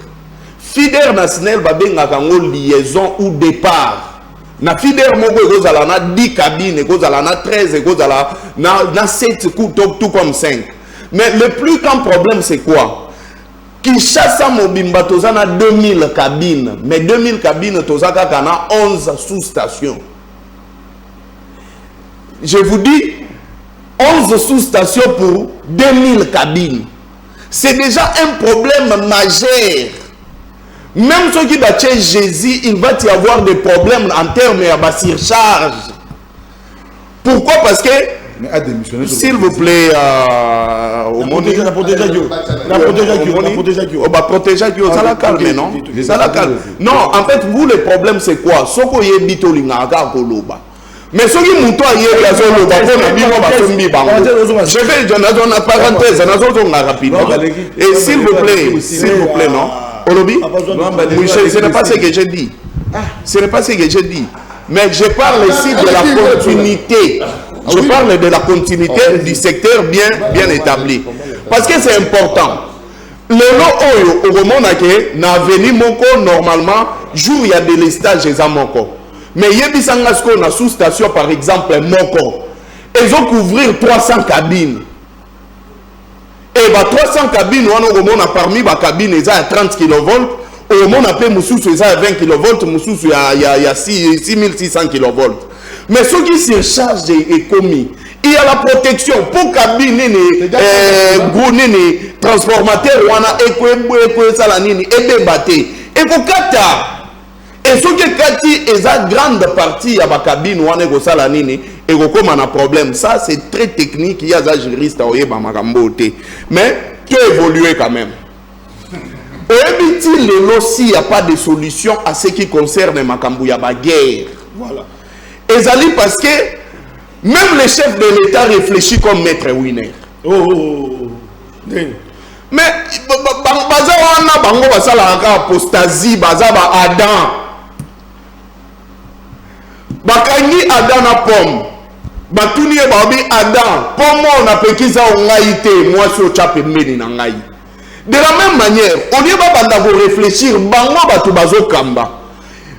Fider national babenga kango liaison ou départ. Na fider moko ekozala na 10 cabines, ekozala na 13, ekozala na 7 tout comme 5. Mais le plus grand problème c'est quoi? Kinshasa mobimba tozana 2000 cabines, mais 2000 cabines tozaka kana 11 sous-stations. Je vous dis 11 sous-stations pour 2000 cabines. C'est déjà un problème majeur. Même ceux qui battent Jésus, il va y avoir des problèmes en termes de surcharge. Pourquoi? Parce que, s'il vous plaît, au monde, la protéger, ça la calme, non? Ça la calme. Non, en fait, vous, le problème, c'est quoi? Ce que vous avez dit, mais ce qui mouton je vais dans la parenthèse, rapidement. Et s'il vous plaît, non? Olobi, ce n'est pas ce que j'ai dit. Ce n'est pas ce que j'ai dit. Mais je parle ici de la continuité. Je parle de la continuité du secteur bien établi. Parce que c'est important. Le lot au Romonake n'a venu moko normalement, jour il y a des listages et moko. Mais il y a des sous-station par exemple moko. Ils ont couvrir 300 cabines. Et 300 cabines, on a parmi les cabines, ils ont 30 kV. On a fait Moussous, ils ont 20 kV. Moussous, il y a 6600 kV. Mais ce qui se charge est commis. Il y a la protection pour cabine, transformateur, on a et et ce qui est une grande partie de la cabine, on a salanini et comme on a problème. Ça, c'est très technique. Il y a des juristes mais qui évolué quand même. Il n'y a pas de solution à ce qui concerne Makambouya guerre. Voilà. Et ça parce que même le chef de l'État réfléchit comme Maître Winner. Mais baza bango basala apostasie baza ba Adam. bakangi Adam na pomme batuni e babi Adam pomme on a pekisa ngai te moi so chape meni na ngai. De la même manière, au lieu de réfléchir, bango batu bazo kamba.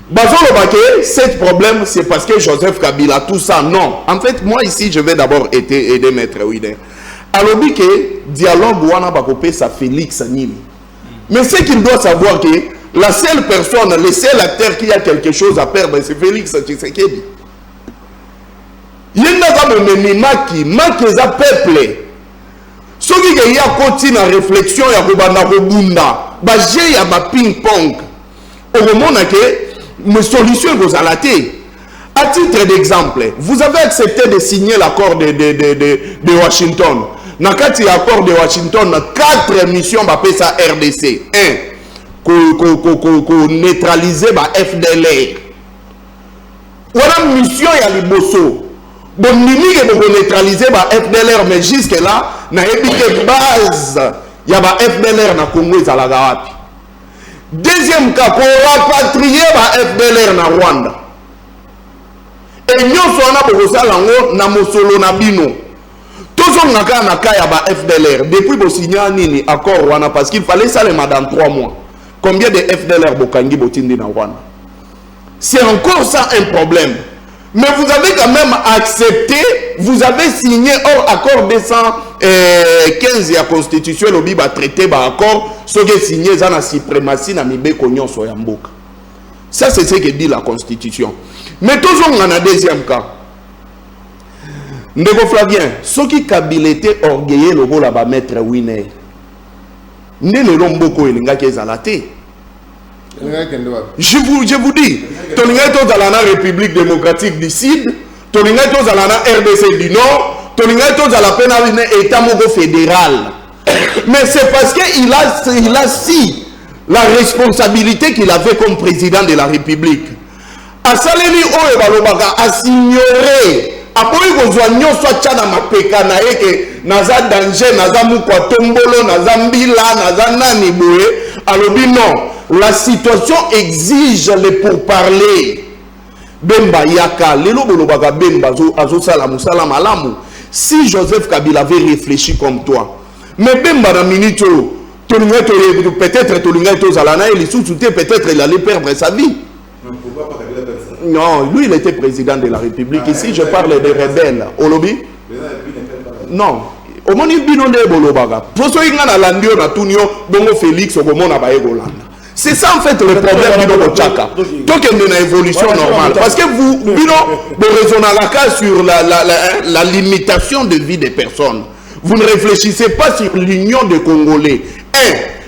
Bazo le cet problème c'est parce que Joseph Kabila tout ça non. En fait, moi ici je vais d'abord aider Maître Wider. Alors que dialogue wana bakopé ça Félix Nimi. Mais ce qu'il doit savoir que la seule personne, le seul acteur qui a quelque chose à perdre, c'est Félix Tshisekedi. Il y a un peuple. Ce qui y a continué la réflexion, il y a un ping-pong. Au moment où une solution est à la tête. À titre d'exemple, vous avez accepté de signer l'accord de Washington. Dans l'accord de Washington, 4 missions ça RDC. 1. Neutraliser la FDLR. Voilà une mission à Liboso. Bon, nous devons neutraliser la FDLR, mais jusque-là, il y a une base. Il y a la FDLR dans Congo et à la deuxième cas, pour rapatrier la FDLR dans Rwanda. Et nous sommes dans Mosolo Nabino. Tous les gens qui ont FDLR, depuis que signé un accord Rwanda, parce qu'il fallait ça dans 3 mois. Combien de FDLR Bokangi Botindi dans Rwanda? C'est encore ça un problème. Mais vous avez quand même accepté, vous avez signé hors accord 215 de la Constitution, le Bible a traité par accord, ce qui est signé dans la suprématie dans la Konyon Soyamboka. Ça, c'est ce que dit la Constitution. Mais toujours dans le deuxième cas, Ndeko Flavien, ce qui habilité orgueilleux le rôle à maître Winner, ne le lomboko et l'ingake zalate. Je vous dis, Tolingato Zalana République démocratique du Sud, Tolingato Zalana RDC du Nord, Tolingato Zalapena État Mogo fédéral. Mais c'est parce qu'il a si la responsabilité qu'il avait comme président de la République. A Saleli Oe Balobaka a signoré. Après qu'on soit soit tchana mapeka na eke naza danger naza mukwa tombolo naza mbila naza nani boye alobi non. La situation exige les pourparlers. Bemba yaka, lelo bolobaka bemba azo sala musala malamu. Si Joseph Kabila avait réfléchi comme toi, mais bemba na minito, peut-être Tolingato Zalana et les sous-soutés, peut-être il allait perdre sa vie. Pourquoi pas Kabila perdre sa vie? Non, lui il était président de la République. Ici je parle des rebelles. Olobi? Non. Au moins il bino de bolobaka. Poso inga na landio na tunio bongo Félix okomona ba egolanda. C'est ça en fait le problème de notre Tchaka. Donc il y a une évolution normale. Parce que vous raisonnez sur la limitation de vie des personnes. Vous ne réfléchissez pas sur l'union des Congolais.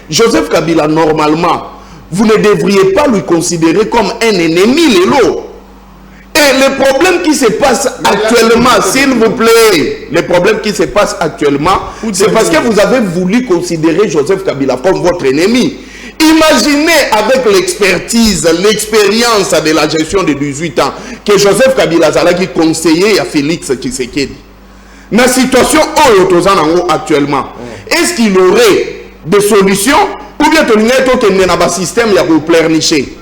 Joseph Kabila, normalement, vous ne devriez pas lui considérer comme un ennemi, Lélo. Et le problème qui se passe actuellement, s'il vous plaît, le problème qui se passe actuellement, c'est parce que vous avez voulu considérer Joseph Kabila comme votre ennemi. Imaginez avec l'expertise, l'expérience de la gestion de 18 ans que Joseph Kabila qui conseillait à Félix Tshisekedi. Dans la situation actuellement, est-ce qu'il aurait des solutions ou bien il y a un système pour pleurnicher?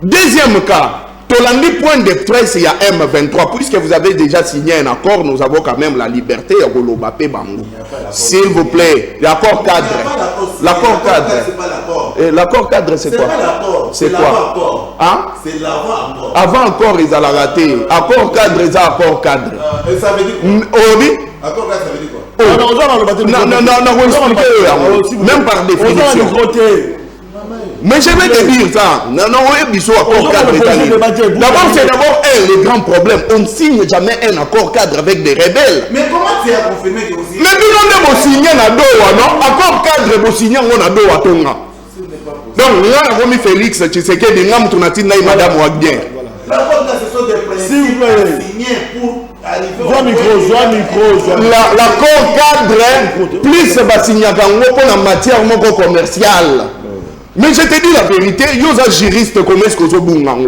Deuxième cas, Tolandi point de presse, il y a M23, puisque vous avez déjà signé un accord, nous avons quand même la liberté à Golobapé Bangou. S'il vous plaît, l'accord cadre. L'accord cadre. L'accord cadre, c'est quoi? C'est quoi? Hein? C'est l'avant-accord. Avant-accord, ils ont raté. Accord cadre, ils ont accord cadre. Ça veut dire quoi? Accord cadre, ça veut dire quoi? Non, même par définition. Mais je vais te dire ça. D'abord, c'est d'abord le grand problème. On ne signe jamais un accord cadre avec des rebelles. Mais comment tu as confirmé que vous signez? Mais nous devons signer un accord cadre, vous signez un accord Tonga. Donc, nous avons mis Félix Tshisekedi, nous avons mis Madame Wagner. L'accord cadre, ce sont des principes signés pour arriver l'accord cadre, plus va signer en matière commerciale. Mais je te dis la vérité, vous êtes juriste comme est-ce que vous avez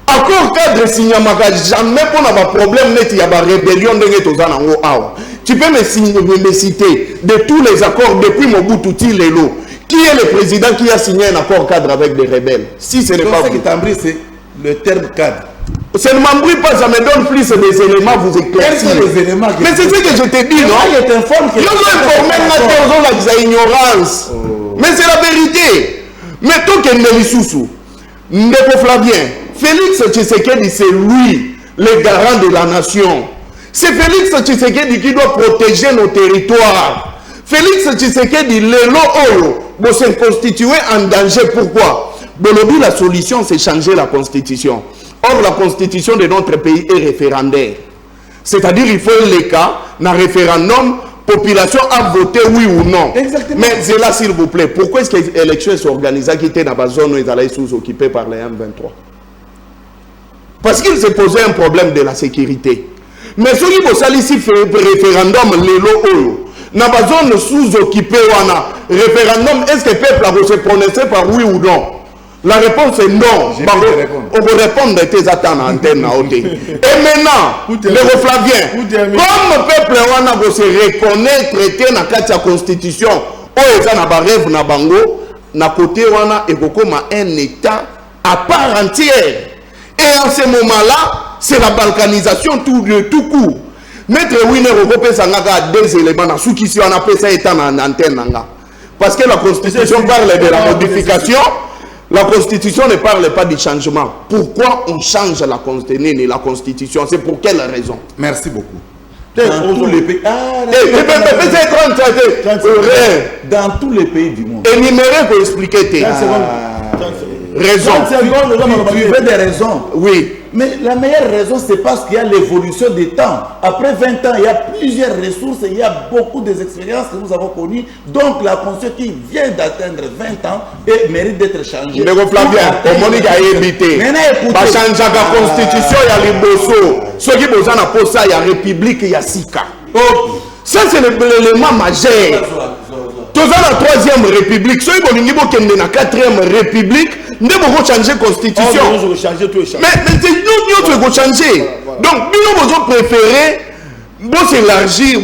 accord cadre signé jamais pour avoir problème net il y a une rébellion de tu peux me citer de tous les accords depuis Mobutu Tilelo qui est le président qui a signé un accord cadre avec des rebelles? Si ce n'est pas ce qui t'embrise, c'est le terme cadre. Ça ne m'embrouille pas, ça me donne plus des éléments, vous éclaircir. Quels sont les éléments que mais c'est ce que je te dis, non? Il t'informe que... Ils ont informé la ignorance. Mais c'est la vérité. Mais tout que Nelissousou, Ndeko Flavien, Félix Tshisekedi, c'est lui, le garant de la nation. C'est Félix Tshisekedi qui doit protéger nos territoires. Félix Tshisekedi, le Oyo, doit se constituer en danger. Pourquoi? Bolobi, la solution, c'est changer la constitution. Or, la constitution de notre pays est référendaire. C'est-à-dire qu'il faut les cas, dans référendum, population a voté oui ou non. Exactement. Mais c'est là, s'il vous plaît, pourquoi est-ce que l'élection est organisée qui était dans la zone où ils allaient sous-occupés par les M23? Parce qu'il s'est posé un problème de la sécurité. Mais ceux qui vont ici faire référendum, les lots, dans la zone sous-occupée, référendum, est-ce que le peuple va se prononcer par oui ou non? La réponse est non. On va répondre de tes attentes en antenne. Et maintenant, le Flavien, comme le peuple va se reconnaître, traiter dans la constitution, où ils ont rêve na bango, na côté wana et un État à part entière. Et en ce moment-là, c'est la balkanisation tout court. Maître Winner Europe Sangaka deux éléments dans ce qui on appelle ça état en antenne. Parce que la constitution parle de la modification. La constitution ne parle pas du changement. Pourquoi on change la constitution? C'est pour quelle raison? Merci beaucoup. Dans tous les pays. Dans tous les pays du monde. Énumérer pour expliquer tes raisons. Tu veux des raisons? Oui. Mais la meilleure raison, c'est parce qu'il y a l'évolution des temps. Après 20 ans, il y a plusieurs ressources et il y a beaucoup d'expériences que nous avons connues. Donc, la constitution qui vient d'atteindre 20 ans et mérite d'être changée. Mais Flavien, comment il a évité? Bah, changer la constitution, il y a les bossos. Ceux qui ont besoin de ça, il y a République, il y a Sika. Ça, c'est l'élément majeur. Tous dans la 3e République, ceux qui ont dans la 4e République, nous devons changer la constitution. Mais c'est nous qui devons changer. Donc, nous devons préférer s'élargir,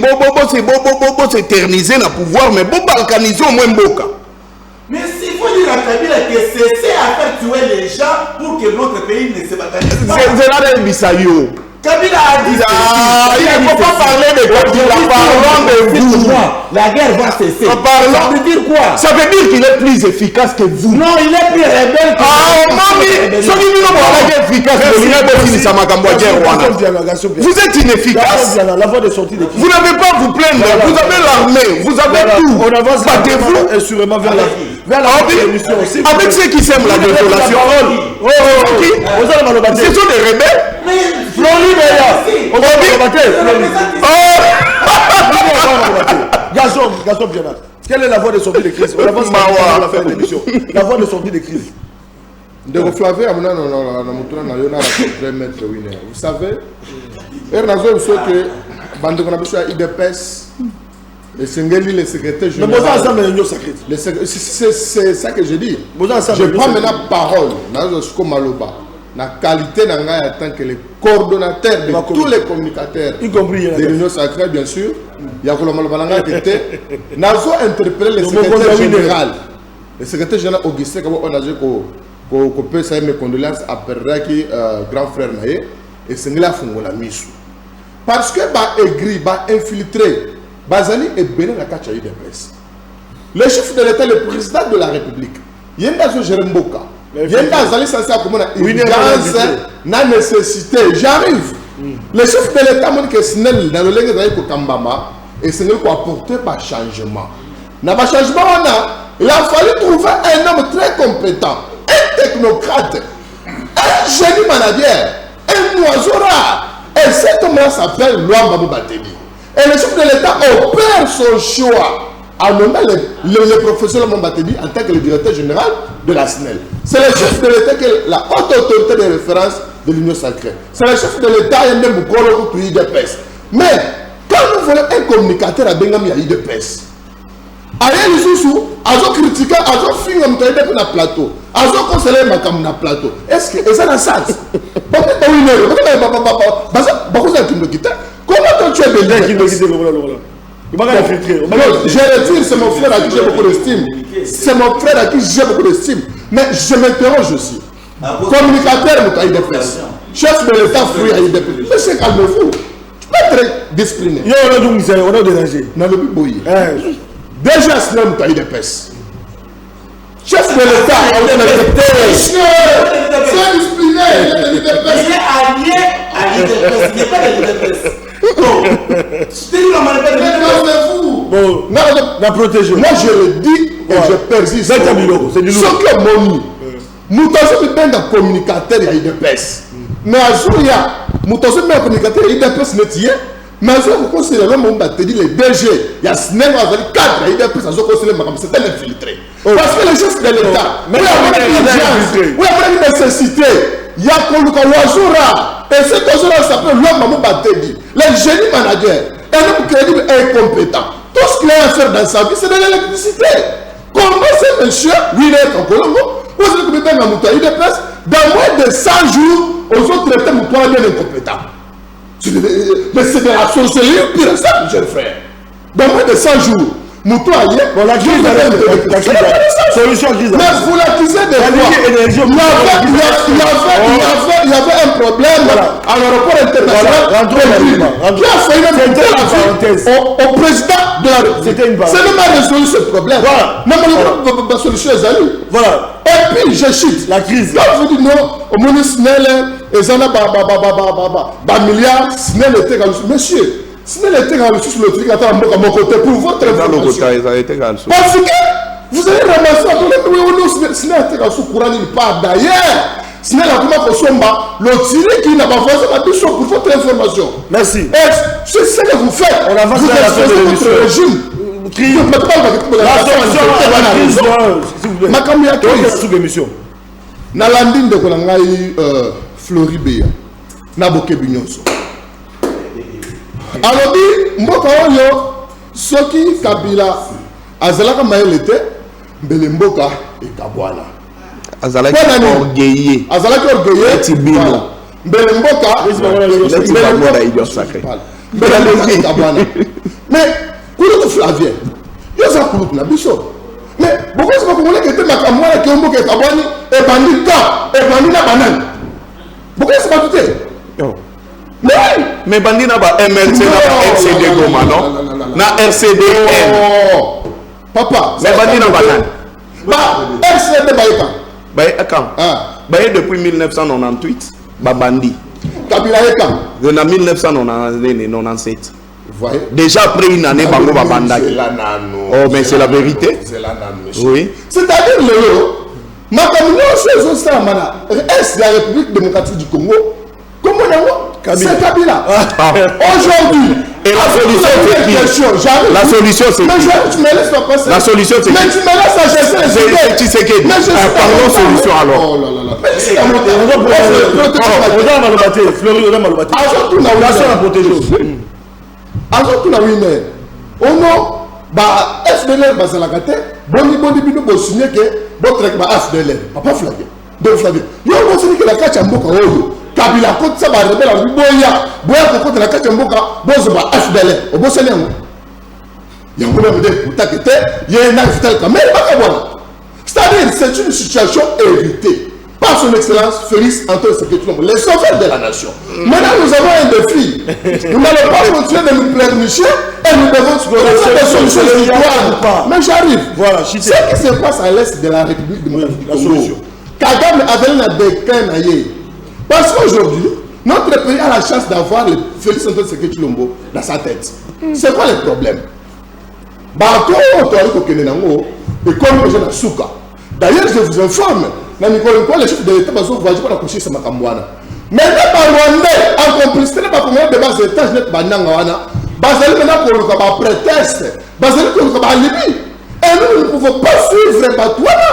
s'éterniser dans le pouvoir, mais balkaniser au moins Boka. Mais s'il faut dire à Kabila que c'est à faire tuer les gens pour que notre pays ne se balkanise pas. C'est là le Bissayo. Kabila a dit il ne faut pas parler de Kabila, parlons de vous. La guerre va cesser. Ça veut dire quoi? Ça veut dire qu'il est plus efficace que vous. Non, il est plus rebelle que vous. Vous êtes inefficace. Vous n'avez pas à vous plaindre. Vous avez l'armée, vous avez tout. On avance battez-vous sûrement vers la avec ceux qui sèment la désolation. Ce sont des rebelles. Gaston Bernard, quelle est la voie de sortie de crise? On avance à la fin de l'émission. La voie de sortie de crise. De Flavien, vous savez, le secrétaire général. C'est ça que je dis. Je prends maintenant parole. La qualité en tant que le coordonnateur de tous les communicateurs, y compris de l'Union sacrée, bien sûr. Il y a interpellé le secrétaire général. Le secrétaire général Augustin, on a dit qu'on peut saluer mes condoléances à Perraki, grand frère Naé, et c'est là qu'on l'a mis sous. Parce que aigri, infiltré, Bazali est béni la cachaï de presse. Le chef de l'État, le président de la République, il y a un Jérôme Boka. Il y a une nécessité. J'arrive. Le chef de l'État m'a dit que c'est dans le legs de Kambama et c'est nous qui apporter un changement. Dans le changement, il a fallu trouver un homme très compétent, un technocrate, un génie manager, un oiseau rare. Et cet homme-là s'appelle Luamba Bateli. Et le chef de l'État opère son choix en nommant le professeur Mambatedi en tant que le directeur général de la SNEL. C'est le chef de l'État qui est la haute autorité de référence de l'Union sacrée. C'est le chef de l'État qui est le pays de pêche. Mais quand nous voulons un communicateur à Bengami à IDPS, Ariel Isusu, azo critiquer, azo finir na plateau, azo conseiller makam na plateau. Est-ce que ça na sens? Comment tu es belge? Je retire, c'est mon frère à qui j'ai beaucoup d'estime. C'est mon frère à qui j'ai beaucoup d'estime. Mais je m'interroge aussi. Communicateur, je chef de l'État fruit à IDPS. Monsieur, calmez-vous. Tu peux être discipliné. On a dérangé. Dans le Biboyi. Déjà, c'est même à IDPS. Chef de l'État, c'est discipliné. Il est allié à l'IDPS. Il n'est pas l'IDPS. Bon, la protéger. Moi, je le dis et je persiste. C'est du lourd. Ce que Moni, nous avons besoin d'un communicateur à IDPS. Mais à jour, il y a un communicateur à IDPS métier. Mais à jour, vous considérez l'homme qui dit les DG. Il y a 4 à IDPS, c'est un infiltré. Parce que les chefs de l'État, il y a une nécessité. Il y a Wazura. Et cet oiseau-là s'appelle l'homme Batedi. Les génies managers, un homme crédible et compétent. Tout ce qu'il a à faire dans sa vie, c'est de l'électricité. Comment ce monsieur, lui, il est en Colombo, vous avez combien de temps il déplace dans moins de 100 jours, aux autres traités, nous bien incompétent. Mais c'est de la sorcellerie pire, ça, mon cher frère. Dans moins de 100 jours. Mouton allié, bon, la crise solution crise. Mais vous l'accusez de quoi? Il y avait un problème à l'aéroport international qui a failli même au président de la République. C'est même à résoudre ce problème. Même la solution est allée. Voilà. Et puis je chute. La crise. Quand vous dites non, au monde Snell, et en a milliards, Snell était comme monsieur. Si vous êtes dans le sous le truc, à mon côté pour votre information. Parce que vous allez ramasser si vous êtes dans le courant, il part d'ailleurs. Si vous êtes dans le tiré qui n'a pas fait la question pour votre information. Merci. C'est ce que vous faites. On avance dans la fin de l'émission. La sous l'émission. Na landine de Kolangai Floribéa. Na Bokebi Nyonso. Alors, mboka oyo soki Kabila azalaka mayele te mbele mboka ekabwana azalaki orgueilleux tibino mbele mboka ekabwana mais kulutu Flavien yoza kulutu na biso mais bokosi bakongole kete makambo wana ke mboka ekabwani ebandi na banani bokosi batu te. Mais bandi na ba MLC na ba RCD Goma non na RCDN papa mais bandi na ba nan ba RCD ba quand ba depuis 1998 ba bandi Kabila quand en 1997 voyez déjà après une année bango ba bandaki oh mais c'est la vérité oui c'est-à-dire le makamino c'est ça mana est la République démocratique du Congo comment c'est Kabila. Aujourd'hui, et la solution c'est mais tu me laisses pas passer. La solution c'est mais tu me laisses agir. C'est Tshisekedi. Parlons solution alors. Oh là là là. Kabila côté ça va rebelle en boya côté la kacha mboka bozo ba FDL au bosene ngo yango na mede putakete yé na vital quand même c'est-à-dire c'est une situation évitée par son excellence Félix Antoine Tshisekedi les sauveurs de la nation. Maintenant nous avons un défi, nous n'allons pas continuer de nous pleurnicher et nous devons trouver des solutions idoines. Mais j'arrive, voilà, ce qui se passe à l'est de la République démocratique du Congo, Kagame avait un déclin ailleurs. Parce qu'aujourd'hui, notre pays a la chance d'avoir le Félix Antoine Tshisekedi Tshilombo dans sa tête. C'est quoi le problème? D'ailleurs, je vous informe, les chefs de l'État vont voyager pour la coucher sur Makambouana. Mais les Rwandais, en complicité, les Rwandais de base étage net Banangawana, basés maintenant pour le prétexte, basés pour le Libye. Et nous ne pouvons pas suivre Batouana.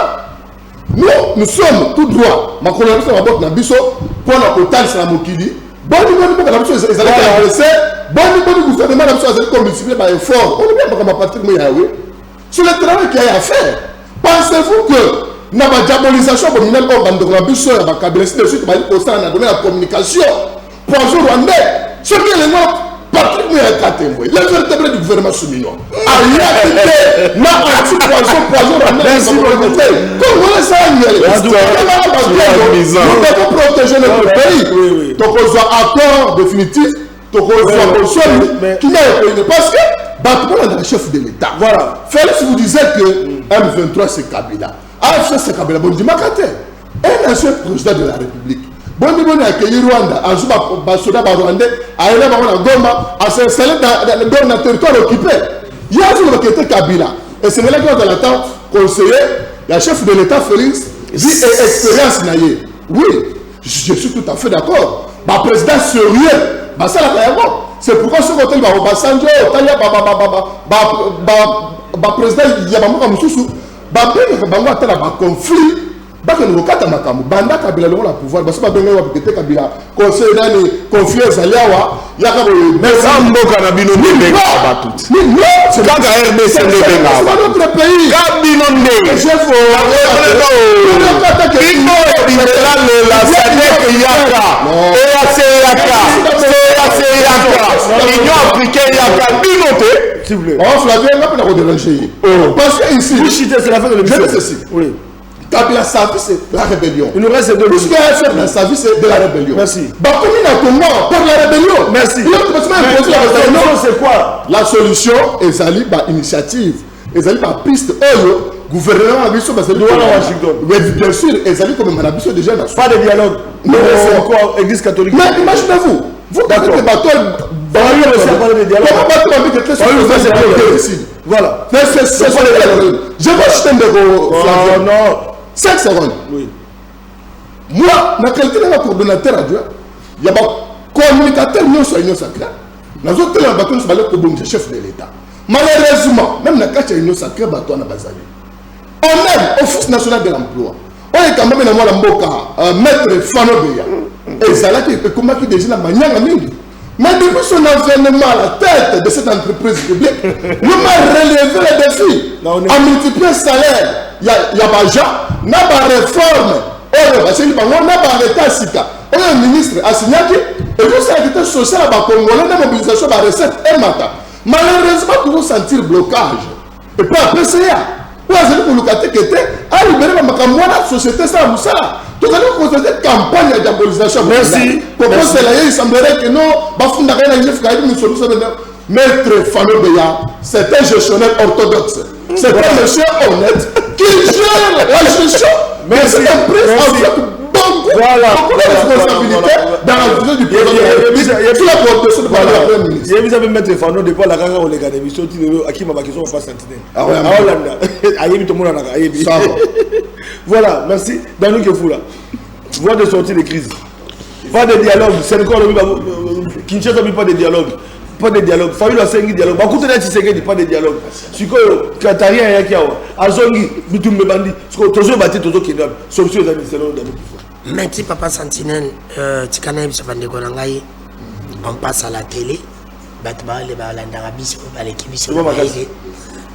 Nous sommes tout droit. Ma colonisation va bot na biso pour la total sur la Mokili. Bon pour la biso ils allaient agresser. Bon gouvernement la biso allait comme multiplier par effort. On est bien pour ma patrie mais oui. Sur le travail qu'il y a à faire. Pensez-vous que na ba diabolisation comme nous on bande la biso ya ba Kabila de suite ba au sein na donner la communication. Pour un jour rwandais. Ce qui est le nôtre Patrick Mouya-Katembo, le véritable du gouvernement souminois. Aïe, n'a pas de poison, merci comme on ça, nous devons protéger notre pays. Donc, on soit accord définitif, donc on soit console, qui n'a pas parce que Batman est le chef de l'État. Voilà. Félix vous disait que M23 c'est Kabila. AFC c'est Kabila. Bon, Dimakate, un ancien président de la République. Bon, il a accueilli Rwanda, en Zuba, Basoda, Rwandais, à Ela, à Goma, à s'installer dans le territoire occupé. Il y a un qui était Kabila. Et c'est là qu'on a l'attente conseiller, le chef de l'État Félix, dit expérience naïe. Oui, je suis tout à fait d'accord. Le président sérieux, ça la c'est pourquoi ce côté, Basanjo, Talia, président, il y a un Moussou, conflit. Baka nous kata makamu banda Kabila le pouvoir parce que benga wa peut Kabila conseil dani confiance aliawa yaka mais samboka na bino ndenge ba tout non c'est pas RDC ndenge ba notre pays kabino ndenge chef bino bimela la sadek yaka Union africaine yaka bino te s'il vous plaît on Flavien n'a pas de déranger parce que ici c'est la fin de l'émission oui Kabila Savi c'est la rébellion. Il nous reste deux minutes. La Savi c'est de la rébellion. Merci. Bakoumi n'a comment pour la rébellion. Merci. C'est quoi la solution? Ezali ba initiative. Ezali ba piste. Le gouvernement a vu ça parce que Washington. Mais bien sûr, Ezali comme un abisso déjà. Pas de dialogue. Non. C'est encore Église catholique. Mais imaginez-vous. Vous avez des bateaux. Voilà. C'est quoi les dialogues? Je vais jeter un dégo. Non. 5 secondes. Oui. Moi, dans qualité de coordonnateur adjoint, il y a un communicateur non sur l'Union sacrée. Dans autres télé, on chef de l'État. Malheureusement, même dans le l'Union sacrée, on a basali. On aime l'Office national de l'emploi. On est quand même dans le Mboka, maître Fano Beya. Et ça là qui est déjà la manière mingi. Mais depuis son avènement à la tête de cette entreprise publique, nous avons relevé les défis. En multipliant le salaire, il y a Baja, il y a une réforme, il y a un état, il y a un ministre assigné, et tout ça a été social à Congolais, la mobilisation de la recette et matin. Malheureusement, nous avons senti le blocage. Et puis après, c'est là. Vous avez vu que qui était à libérer la société sans vous ça. Tout à l'heure, vous avez une campagne de diabolisation. Merci. Pour cela, il semblerait que non, une solution. Maître Fano Beya, c'est un gestionnaire orthodoxe. C'est un monsieur honnête qui gère la gestion. Mais c'est un prince beaucoup de responsabilités dans la vie du président. Il y a protection de la Premier ministre. Il y a Maître Fano depuis la gagne au Léga d'émission à qui m'a question face sentinelle. Ah ouais, voilà, merci. Dans nous que vous là. Voie de sortie de crise. Pas de dialogue. C'est encore le Kinshasa n'a pas de dialogue. Pas de dialogue. Fallu la 5 dialogue. Beaucoup de gens qui pas de dialogue. Si que Qatarien y a qui a Azongi bitumbe bandi. Ce que toujours battu toujours qui donne. Solution des administrations dans le Merci papa Sentinelle. Tikana biso bande ko ngai. On passe à la télé. Batba le balanda biso ba l'équipe biso.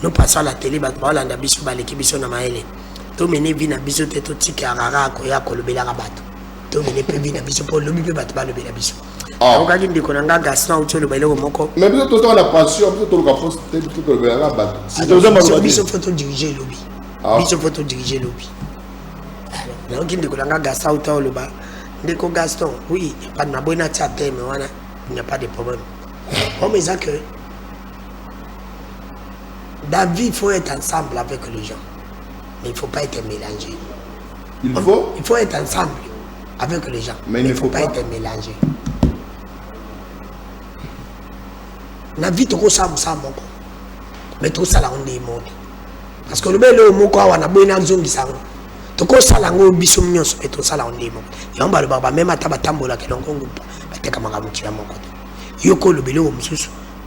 Nous passons à la télé batba balanda biso ba l'équipe biso na maele. To mene bi na biso te to tika rara ko ya ko lobela ka bato. To mene pe bi na biso po lobi pe bato ba lobela biso. On gagne des konanga Gaston ou le bailo moko. Mais bien tout la passion, tout le poste, tout le bailo bato. Si tu as biso photo diriger lobby. Biso photo diriger lobby. Alors gagne des konanga Gaston ou le ba. Ndeko Gaston, oui, il n'y a pas de mabona tchate mais voilà, il n'y a pas de problème. On me dit que dans la vie, il faut être ensemble avec les gens. Mais il ne faut pas être mélangé. Il faut être ensemble avec les gens. Mais il ne faut pas être mélangé. La vie, tu as ça, mais tu as ça, on est monde. Parce que le bel homme, on a besoin de zone qui s'en tu as ça, on a besoin de mais tu as ça, on est monde. Et on va le baba, même à Tabatambola, qui est en Congo, tu as camarade qui est à mon côté. Yoko le bel homme,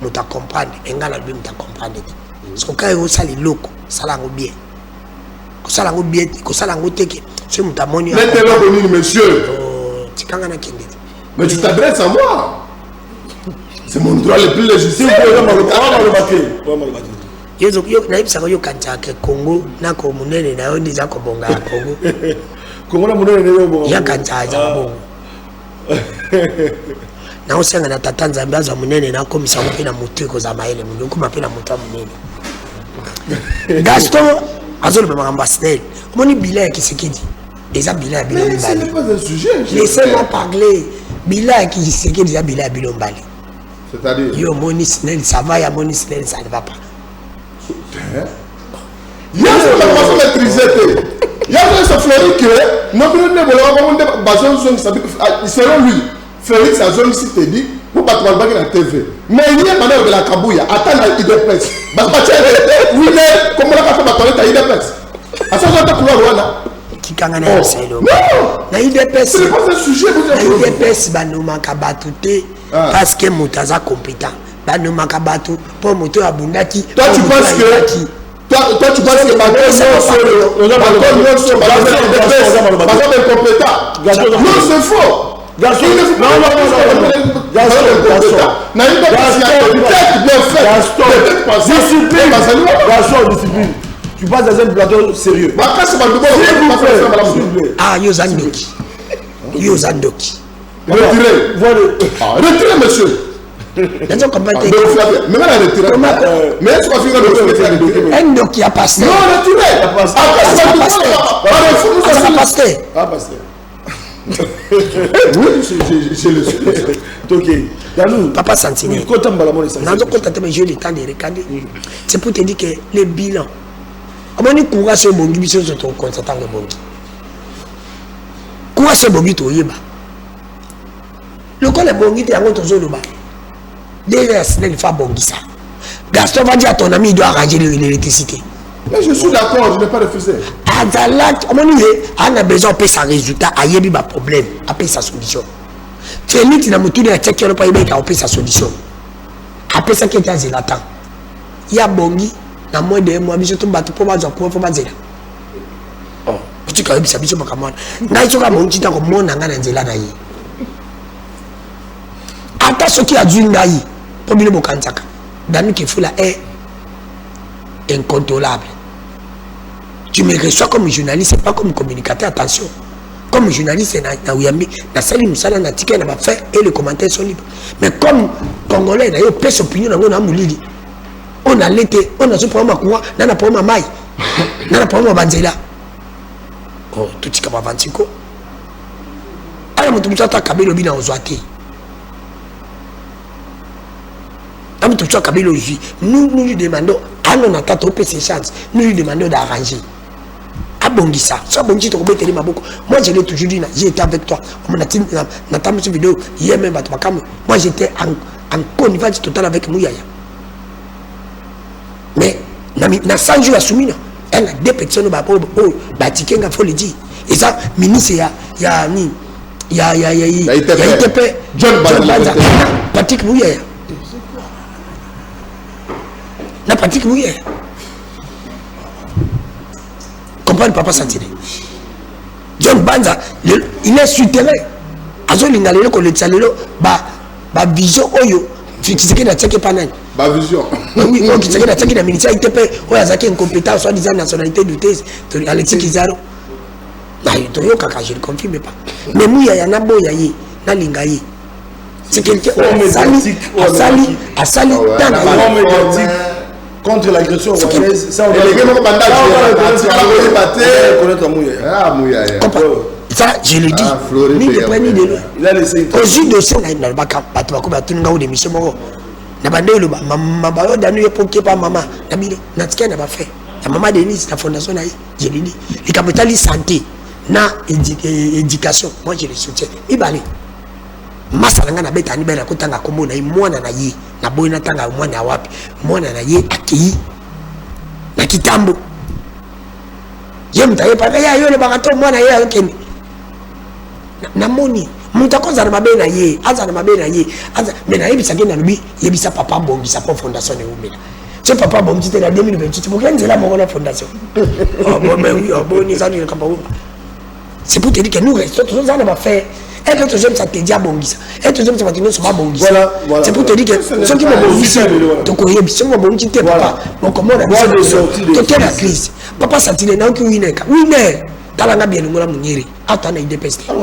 nous t'as comprendre, et ngala le t'as comprendre. Parce que quand il y a ça, les locaux, ça l'a bien. Ça l'a bien, ça l'a bien. C'est mon tamonio. Mettez-le monsieur. Mais tu t'adresses à moi. C'est mon droit le plus légitime. Yo naibisa ko yo kanja ke Congo na ko munene na yo ndiza ko bonga Congo. Congo na munene yo bonga. Ya kanja ja bongo. na osenga na tata nzambe aza munene na komisa ko pe na moto ko za maele munene ko mapela moto munene Gaston azolo pe makamba snel moni bilan qui se dit déjà bilan Mais ce n'est pas un sujet. laissez-moi parler bilan qui se dit déjà bilan bilombali C'est-à-dire yo moni snel ça va ya moni snel ça ne va pas il y a ce qu'on va maîtriser. Il y a ce Félix que non plus ne voulons pas baser selon lui Félix a zone ici te dit pour pas trouver la TV mais il y a manière de la Kabouya attends la IDPS parce que oui comment la fait battre ta IDPS à ça on doit couloir Rwanda qui kangana na selo na IDPS c'est pas un sujet na IDPS banoma kabatuté parce que mutaza compétent banoma kabatu pour moto abundaki toi tu penses que toi tu penses que Macron est incompétent non c'est faux Gaston, discipline. Tu passes dans un plateau sérieux. Ah, Yozandoki. Yozandoki. Retirez, monsieur. Mais tu comprends pas. Mais là, retirez. Mais est-ce qu'on finit de document? Un doc qui a passé. Non, retirez. Ah, pasteur. Oui, je le suis. Ok. Papa Sentinelle. Je le temps de regarder. C'est pour te dire que les bilans. Comment on courage sur Bongi, bisous sur ton constatant de Bongi. Courage sur Bongi, tu y vas. Le cas de Bongi, tu es en train de se faire. Derrière, c'est une fois Bongi ça. Gaston va dire à ton ami, il doit arranger l'électricité. Mais je suis d'accord, je n'ai pas refusé. On a besoin de sa résultat, il y a un problème, après sa solution. Tu es lui qui n'a pas de check, qui n'a pas de sa solution. Après ça, qui est à l'attente. Il y a Bongi, dans moins de mois, je tombe pour moi, pour moi, oh, tu as eu sa mission pour moi. N'a-t-il pas mon petit temps comme moi, n'a pas de la naïe. Attends ce qui a dû naïe, pour lui le Bokantaka. Dami qui fout la haie incontrôlable. Tu me reçois comme journaliste, pas comme communicateur, attention. Comme journaliste, na sali musala na tika na ba fait et les commentaires sont libres. Mais comme Congolais, na yo pèse opinion na ngona mulili. On a l'été, on a ce problème quoi, na na problème mai. Na na problème banzela. Oh, tout tika ba vantiko. Ala mutu mutata kabelo bina ozwati. Nous lui demandons, à nos attaques, ses chances, nous lui demandons d'arranger. À Bongissa, soit Bongi, tu peux te dire, moi je l'ai toujours dit, j'ai été avec toi. On a dit, dans cette vidéo, hier même, moi j'étais en connivence totale avec Mouyaya. Mais, dans 100 jours à Soumina, elle a deux personnes, il faut le dire. Et ça, ministre, il y a ITP, John Banza, Patrick Mouyaya. La pratique oui. Comprends Papa Sentinelle. John Banza, il est souterrain. Azo lingalelo ko le tsalelo ba vision oyo fikiseke na tseke panani. Ba vision. Oui, on kiteke na tseke na ministère ITP oyo azaki incompétent soit disant nationalité douteuse to Alexis Kizaro. Na yo yo kaka je ne confirme pas. Mais muya ya na boya yi na lingayi. C'est quelqu'un Asali contre l'agression rwandaise, ça on ça, je le dis. Ni de près ni de loin. Il a laissé aux yeux de ceux là, il n'a pas qu'à tout le monde de mission. Na bande le maman ba danu pour que pas maman. Na bile na tika na ba fait. La maman Denise la fondation là, je le dis. Les capitales santé na éducation, moi je le soutiens. Ibali. Masalanga na beta ni bela kutanga kombo na mwana na ye na boy na tanga mwana wapi mwana na ye akii na kitambo ye mtaye pa ya yo le bakato mwana ye akeni na moni mutakoza na mabe na ye aza na mabe na ye aza mais na yebisa ke na lubi yebisa papa Bongi sa fondation ne umela ce papa Bongi te la 2028 pour gagner la mon fondation oh bon mais oui oh bon ni ça ni kamba c'est pour te dire que nous restons tous ça va faire. Et que tu aimes ça te dit à Bongisa. Et tu aimes ça te dit à Bongisa. C'est pour te dire que ceux qui m'ont Bongisa, donc on y est, ceux qui m'ont Bongisa, papa, on commande à la crise. Papa Sentinelle, n'a aucun winner. Talanga bien nous la Mounieri. Attends, il dépeste. Il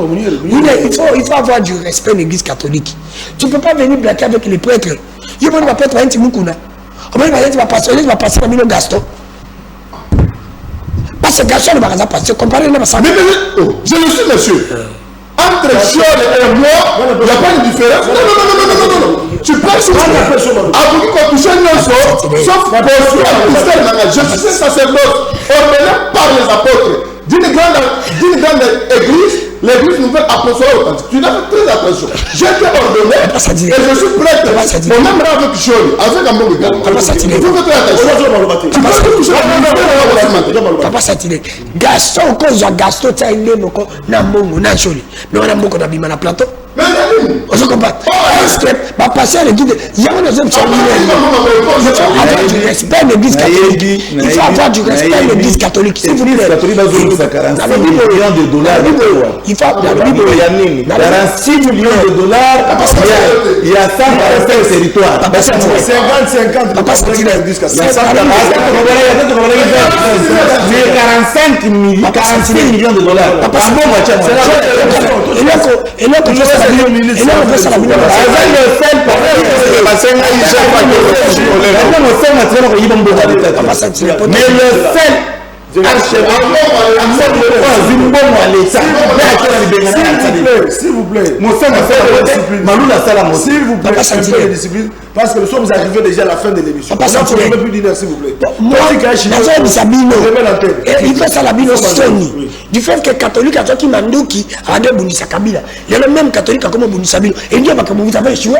faut avoir du respect de l'église catholique. Tu ne peux pas venir blaguer avec les prêtres. Il va pas être un petit moukouna. On va passer à Milo Gaston. Parce que Gaston ne va pas passer. Comparé à ça. Mais je le suis, monsieur. Entre Chiol et moi, il n'y a pas de différence. Non. Tu parles sur moi. Après, sauf je suis un sacerdoce ordonné par les apôtres d'une grande église, l'église nouvelle apostolique authentique. Tu dois faire très attention. J'ai été ordonné et je suis prêtre. Mon même rang avec Chioli, avec un bon gars. Il faut faire Papa Satine, Gaston, cause Gaston, tu as une moko, na mongo, na Chioli. Mais on a beaucoup d'abîmes à plateau. On se comprend. Est-ce que va passer à l'église? Il y a un deuxième champion. Il faut avoir du respect de l'église catholique. Il faut avoir du respect de l'église catholique. S'il vous plaît. $46 millions. Il faut dans le Bible. 46 millions $. Il y a 145 territoires. 50. Papa Satine. Mais 46 millions $. Papa Satine. Et là, on fait ça la minute. Mais le seul s'il vous plaît, parce que nous sommes arrivés déjà à la fin de l'émission. S'il vous plaît. Moi, il fait ça la bino Sony. Du fait que catholique a qui Mandoki a des Bounissa Kabila. Il y a le même catholique comme Bounissa Bilo. Et il dit que vous avez échoué.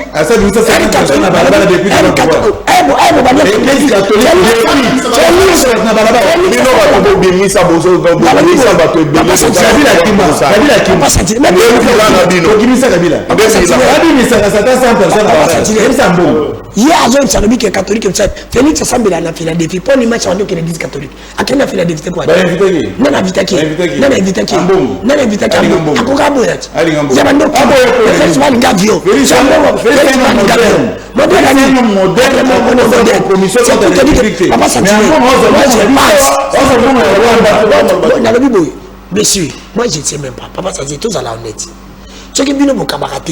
Il y a un salami qui est catholique comme ça. Félix Sambela na Philadelphie. Pour l'image on dit que l'église catholique. À quelle Philadelphie quoi? Non invité qui? Non invité qui? Non invité qui? À quoi boyat? Jamando. Festival Gavio. Monsieur, moi je ne sais même pas. Papa ça dit tous à la honnête. Ce qui est bien mon camarade.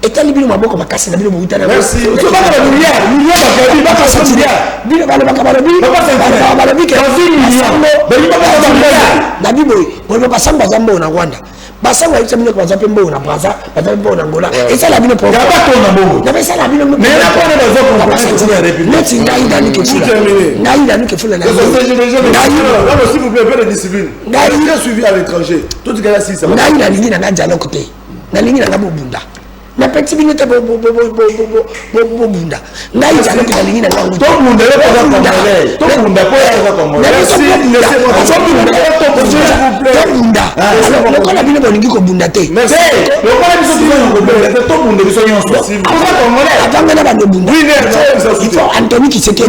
Et t'as libéré ma boque comme casse la bino mouita. Merci. Tu vas pas la lumière. Lumière pas ça dire. Bino pas le bacabalabi. Papa ça dit. Bacabalabi que. Na bibo. Bon pas ça bazambo na Rwanda. Basa wa itsa bino kwa zape mbo na Brazza, baza mbo na Angola. Et ça la bino pour. Ya ba to na mbo. Na ça la bino. Mais na pas na bazo pour la République. Neti ngai dani ke fula. Ngai dani ke fula na. S'il vous plaît, peu de discipline. Ngai est suivi à l'étranger. Tout ce gars-là si ça va. Ngai na lingi na dialogue côté. Na lingi na bunda. Na petit minute bunda. Ngai dialogue na lingi na ngai. Tout le monde est pas congolais. Tout le monde est pas congolais. Bunda. Alors le kola bino bolingi ko bunda te. Merci. Le kola biso bino ko bunda te. Tout le monde biso nyonso. Ava congolais. Avant na bando bunda. Il faut Anthony qui s'était.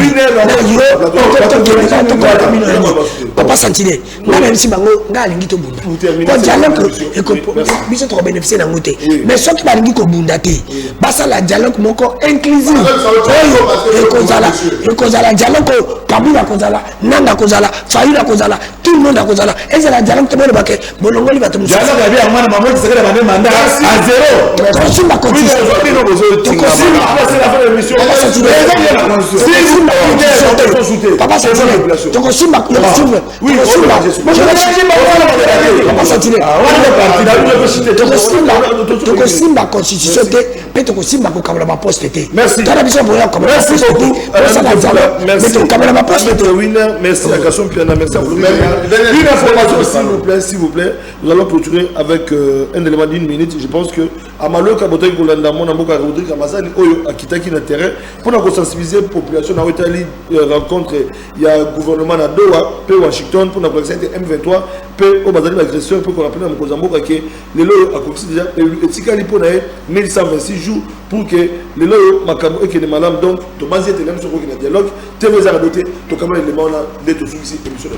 Papa Santine. Ngana nsi bango ngalingi to bunda. Ko dialogue biso to bénéficier na ngote. Mais soki balingi ko bunda te. Basa la dialogue moko inclusive. Ekozala dialogue Kabila kozala, Nanga kozala, Faïla kozala, tout le monde a kozala. Et c'est la dialogue que le baquet. Bolongoli va te montrer. Dialogue a bien maman qui serait la mandat à zéro. Consume ma condition. C'est la fin de l'émission. Papa Santine. Tu consumes ma condition. Oui, tu consumes ma constitution. Mais tu consumes ma poste. Merci. Merci à Gaston Piana, merci à vous. Une information s'il vous plaît, nous allons clôturer avec un élément d'une minute. Je pense que à Malo Kabotoy Kolanda, mon amour Rodrigue Amazani, Oyo Akitaki na terrain pour nous sensibiliser la population dans l'Italie rencontre il y a gouvernement à Doha, puis Washington pour nous présenter M23, puis au Bazali l'agression pour qu'on rappelle à Mozambique que les lois a commencé déjà et Tikali pour 1126 jours pour que les lois Makamo et que les malades donc Thomas était même sur le dialogue, tu veux arrêter, tu as quand même les éléments là d'être sous ici émission.